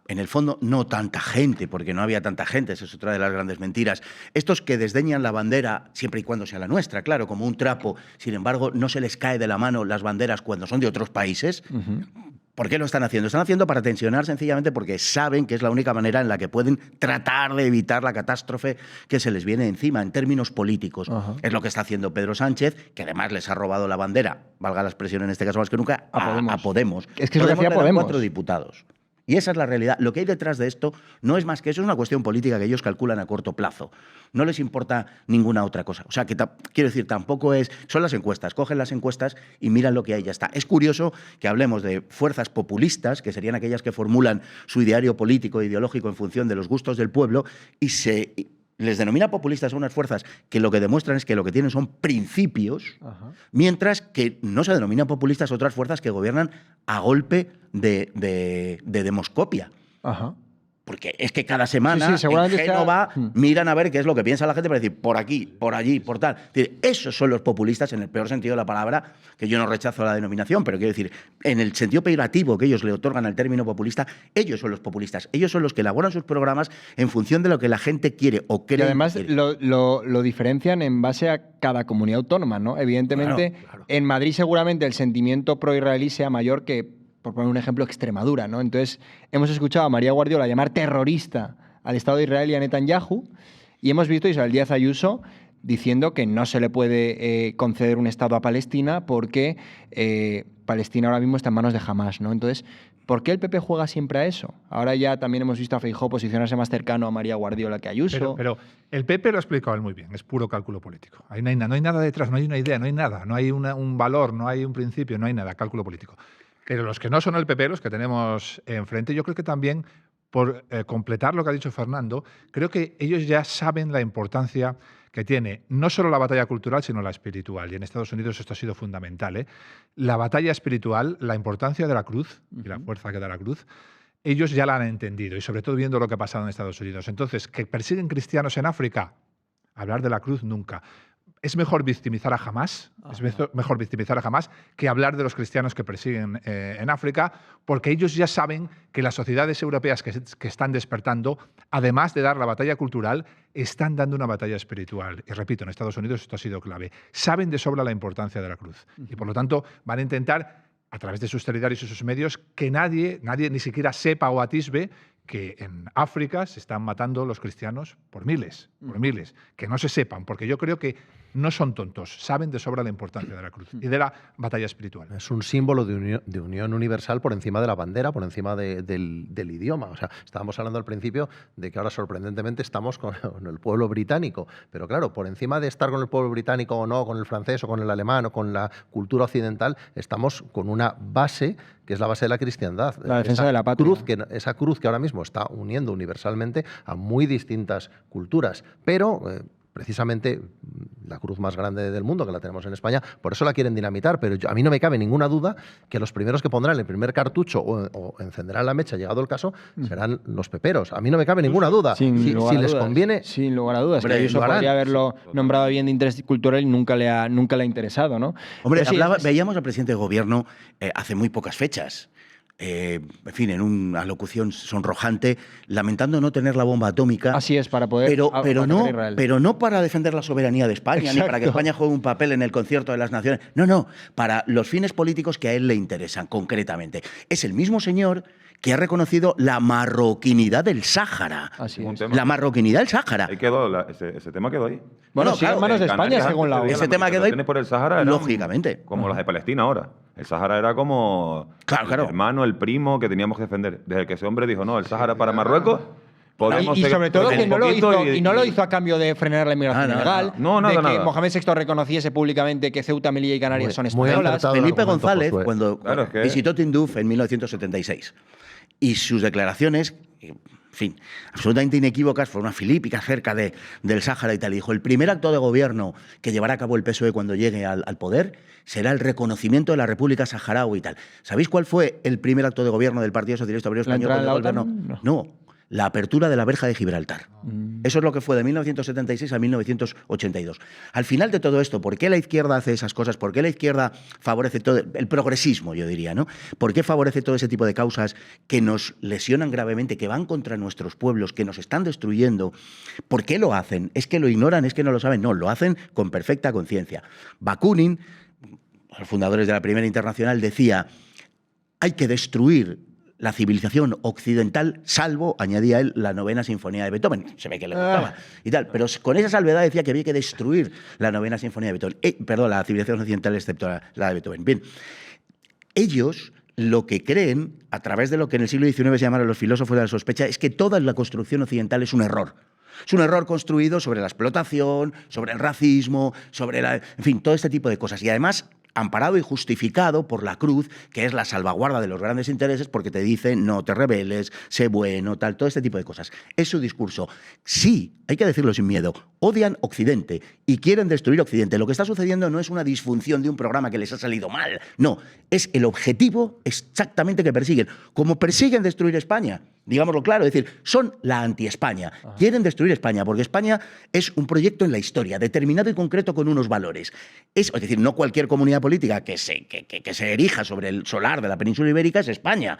Speaker 2: en el fondo no tanta gente, porque no había tanta gente, esa es otra de las grandes mentiras, estos que desdeñan la bandera, siempre y cuando sea la nuestra, claro, como un trapo, sin embargo no se les cae de la mano las banderas cuando son de otros países? ¿Por qué lo están haciendo? Están haciendo para tensionar sencillamente porque saben que es la única manera en la que pueden tratar de evitar la catástrofe que se les viene encima en términos políticos. Es lo que está haciendo Pedro Sánchez, que además les ha robado la bandera, valga la expresión en este caso más que nunca, a Podemos.
Speaker 1: Es que es lo que hacía
Speaker 2: le da
Speaker 1: Podemos.
Speaker 2: 4 diputados. Y esa es la realidad. Lo que hay detrás de esto no es más que eso, es una cuestión política que ellos calculan a corto plazo. No les importa ninguna otra cosa. O sea, que quiero decir, tampoco es... Son las encuestas, cogen las encuestas y miran lo que hay, ya está. Es curioso que hablemos de fuerzas populistas, que serían aquellas que formulan su ideario político e ideológico en función de los gustos del pueblo, y les denomina populistas a unas fuerzas que lo que demuestran es que lo que tienen son principios, mientras que no se denominan populistas a otras fuerzas que gobiernan a golpe de demoscopia. Porque es que cada semana en Génova miran a ver qué es lo que piensa la gente para decir por aquí, por allí, por tal. Es decir, esos son los populistas en el peor sentido de la palabra, que yo no rechazo la denominación, pero quiero decir, en el sentido peyorativo que ellos le otorgan al término populista, ellos son los populistas. Ellos son los que elaboran sus programas en función de lo que la gente quiere o cree.
Speaker 1: Y además lo diferencian en base a cada comunidad autónoma, ¿no? Evidentemente,
Speaker 2: Claro.
Speaker 1: en Madrid seguramente el sentimiento pro-israelí sea mayor que, por poner un ejemplo, Extremadura, ¿no? Entonces, hemos escuchado a María Guardiola llamar terrorista al Estado de Israel y a Netanyahu, y hemos visto a Isabel Díaz Ayuso diciendo que no se le puede conceder un Estado a Palestina porque Palestina ahora mismo está en manos de Hamás, ¿no? Entonces, ¿por qué el PP juega siempre a eso? Ahora ya también hemos visto a Feijóo posicionarse más cercano a María Guardiola que a Ayuso.
Speaker 5: Pero el PP lo ha explicado él muy bien, es puro cálculo político. Ahí no hay nada detrás, no hay una idea, no hay nada, no hay un valor, no hay un principio, no hay nada, cálculo político. Pero los que no son el PP, los que tenemos enfrente, yo creo que también por completar lo que ha dicho Fernando, creo que ellos ya saben la importancia que tiene no solo la batalla cultural, sino la espiritual. Y en Estados Unidos esto ha sido fundamental. La batalla espiritual, la importancia de la cruz y la fuerza que da la cruz, ellos ya la han entendido, y sobre todo viendo lo que ha pasado en Estados Unidos. Entonces, ¿que persiguen cristianos en África? Hablar de la cruz nunca. Es mejor victimizar a Hamás, mejor victimizar a Hamás que hablar de los cristianos que persiguen en África, porque ellos ya saben que las sociedades europeas que están despertando, además de dar la batalla cultural, están dando una batalla espiritual. Y repito, en Estados Unidos esto ha sido clave. Saben de sobra la importancia de la cruz y por lo tanto van a intentar, a través de sus telediarios y sus medios, que nadie ni siquiera sepa o atisbe que en África se están matando los cristianos por miles, que no se sepan, porque yo creo que no son tontos, saben de sobra la importancia de la cruz y de la batalla espiritual.
Speaker 4: Es un símbolo de unión universal por encima de la bandera, por encima del idioma. O sea, estábamos hablando al principio de que ahora sorprendentemente estamos con el pueblo británico, pero claro, por encima de estar con el pueblo británico o no, con el francés o con el alemán o con la cultura occidental, estamos con una base que es la base de la cristiandad.
Speaker 1: La defensa de la patria.
Speaker 4: Esa cruz que ahora mismo está uniendo universalmente a muy distintas culturas, pero precisamente la cruz más grande del mundo, que la tenemos en España, por eso la quieren dinamitar, pero a mí no me cabe ninguna duda que los primeros que pondrán el primer cartucho o encenderán la mecha, llegado el caso, serán los peperos. A mí no me cabe ninguna duda. Si les conviene...
Speaker 1: Sin lugar a dudas. Hombre, que Ayuso podría haberlo nombrado bien de interés cultural y nunca le ha interesado, ¿no?
Speaker 2: Hombre, veíamos al presidente de gobierno hace muy pocas fechas, en fin, en una locución sonrojante, lamentando no tener la bomba atómica.
Speaker 1: Así es, para poder...
Speaker 2: Pero no para defender la soberanía de España, Exacto. Ni para que España juegue un papel en el concierto de las naciones. No, para los fines políticos que a él le interesan, concretamente. Es el mismo señor que ha reconocido la marroquinidad del Sáhara.
Speaker 1: Así es.
Speaker 2: La marroquinidad del Sáhara.
Speaker 3: Ahí quedó, ese tema quedó ahí.
Speaker 1: Bueno, sí, en manos de España, según la ONU.
Speaker 2: Ese tema quedó ahí,
Speaker 3: por el Sáhara
Speaker 2: lógicamente.
Speaker 3: Como las de Palestina ahora. El Sáhara era como el hermano, el primo que teníamos que defender. Desde que ese hombre dijo, no, el Sáhara para Marruecos...
Speaker 1: Y sobre todo que no lo hizo a cambio de frenar la inmigración ilegal, de que Mohamed VI reconociese públicamente que Ceuta, Melilla y Canarias son españolas.
Speaker 2: Felipe González, cuando visitó Tinduf en 1976, y sus declaraciones, en fin, absolutamente inequívocas, fueron filípicas acerca del Sáhara y tal. Y dijo, el primer acto de gobierno que llevará a cabo el PSOE cuando llegue al poder será el reconocimiento de la República Saharaui y tal. ¿Sabéis cuál fue el primer acto de gobierno del Partido Socialista Obrero Español cuando llegó al gobierno? No. La apertura de la verja de Gibraltar. Eso es lo que fue de 1976 a 1982. Al final de todo esto, ¿por qué la izquierda hace esas cosas? ¿Por qué la izquierda favorece todo el progresismo, yo diría, ¿no? ¿Por qué favorece todo ese tipo de causas que nos lesionan gravemente, que van contra nuestros pueblos, que nos están destruyendo? ¿Por qué lo hacen? ¿Es que lo ignoran? ¿Es que no lo saben? No, lo hacen con perfecta conciencia. Bakunin, los fundadores de la Primera Internacional, decía, hay que destruir la civilización occidental, salvo, añadía él, la novena sinfonía de Beethoven. Se ve que le gustaba y tal. Pero con esa salvedad decía que había que destruir la novena sinfonía de Beethoven. Perdón, la civilización occidental excepto la de Beethoven. Bien, ellos lo que creen, a través de lo que en el siglo XIX se llamaron los filósofos de la sospecha, es que toda la construcción occidental es un error. Es un error construido sobre la explotación, sobre el racismo, sobre en fin, todo este tipo de cosas. Y además amparado y justificado por la cruz, que es la salvaguarda de los grandes intereses, porque te dice no te rebeles, sé bueno, tal, todo este tipo de cosas. Es su discurso. Sí, hay que decirlo sin miedo, odian Occidente y quieren destruir Occidente. Lo que está sucediendo no es una disfunción de un programa que les ha salido mal, no, es el objetivo exactamente que persiguen. Como persiguen destruir España, digámoslo claro, es decir, son la anti-España. Quieren destruir España, porque España es un proyecto en la historia, determinado y concreto con unos valores. Es decir, no cualquier comunidad política que se erija sobre el solar de la península ibérica es España.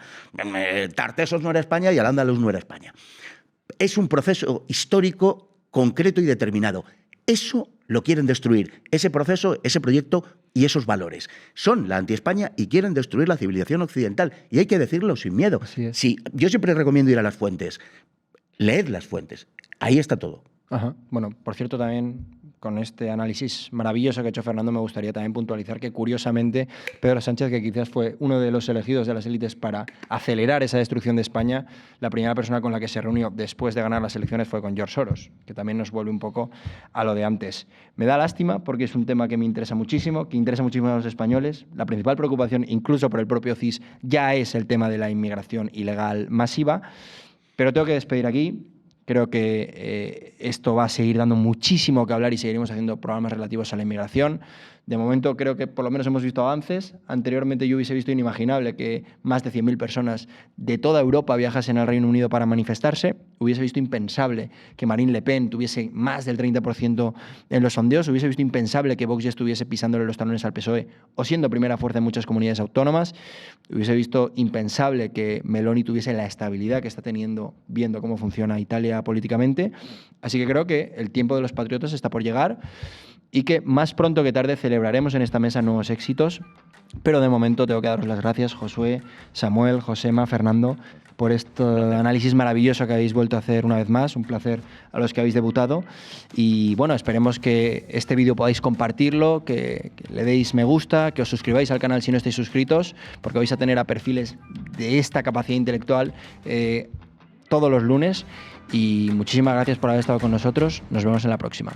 Speaker 2: Tartessos no era España y Al-Ándalus no era España. Es un proceso histórico concreto y determinado. Eso lo quieren destruir, ese proceso, ese proyecto y esos valores. Son la anti-España y quieren destruir la civilización occidental. Y hay que decirlo sin miedo. Sí, yo siempre recomiendo ir a las fuentes. Leed las fuentes. Ahí está todo.
Speaker 1: Ajá. Bueno, por cierto, también con este análisis maravilloso que ha hecho Fernando, me gustaría también puntualizar que, curiosamente, Pedro Sánchez, que quizás fue uno de los elegidos de las élites para acelerar esa destrucción de España, la primera persona con la que se reunió después de ganar las elecciones fue con George Soros, que también nos vuelve un poco a lo de antes. Me da lástima porque es un tema que me interesa muchísimo, que interesa muchísimo a los españoles. La principal preocupación, incluso por el propio CIS, ya es el tema de la inmigración ilegal masiva. Pero tengo que despedir aquí. Creo que esto va a seguir dando muchísimo que hablar y seguiremos haciendo programas relativos a la inmigración. De momento creo que por lo menos hemos visto avances. Anteriormente yo hubiese visto inimaginable que más de 100.000 personas de toda Europa viajasen al Reino Unido para manifestarse. Hubiese visto impensable que Marine Le Pen tuviese más del 30% en los sondeos. Hubiese visto impensable que Vox ya estuviese pisándole los talones al PSOE o siendo primera fuerza en muchas comunidades autónomas. Hubiese visto impensable que Meloni tuviese la estabilidad que está teniendo viendo cómo funciona Italia políticamente. Así que creo que el tiempo de los patriotas está por llegar y que más pronto que tarde celebraremos en esta mesa nuevos éxitos. Pero de momento tengo que daros las gracias, Josué, Samuel, Josema, Fernando, por este análisis maravilloso que habéis vuelto a hacer una vez más. Un placer a los que habéis debutado. Y bueno, esperemos que este vídeo podáis compartirlo, que le deis me gusta, que os suscribáis al canal si no estáis suscritos, porque vais a tener a perfiles de esta capacidad intelectual todos los lunes. Y muchísimas gracias por haber estado con nosotros. Nos vemos en la próxima.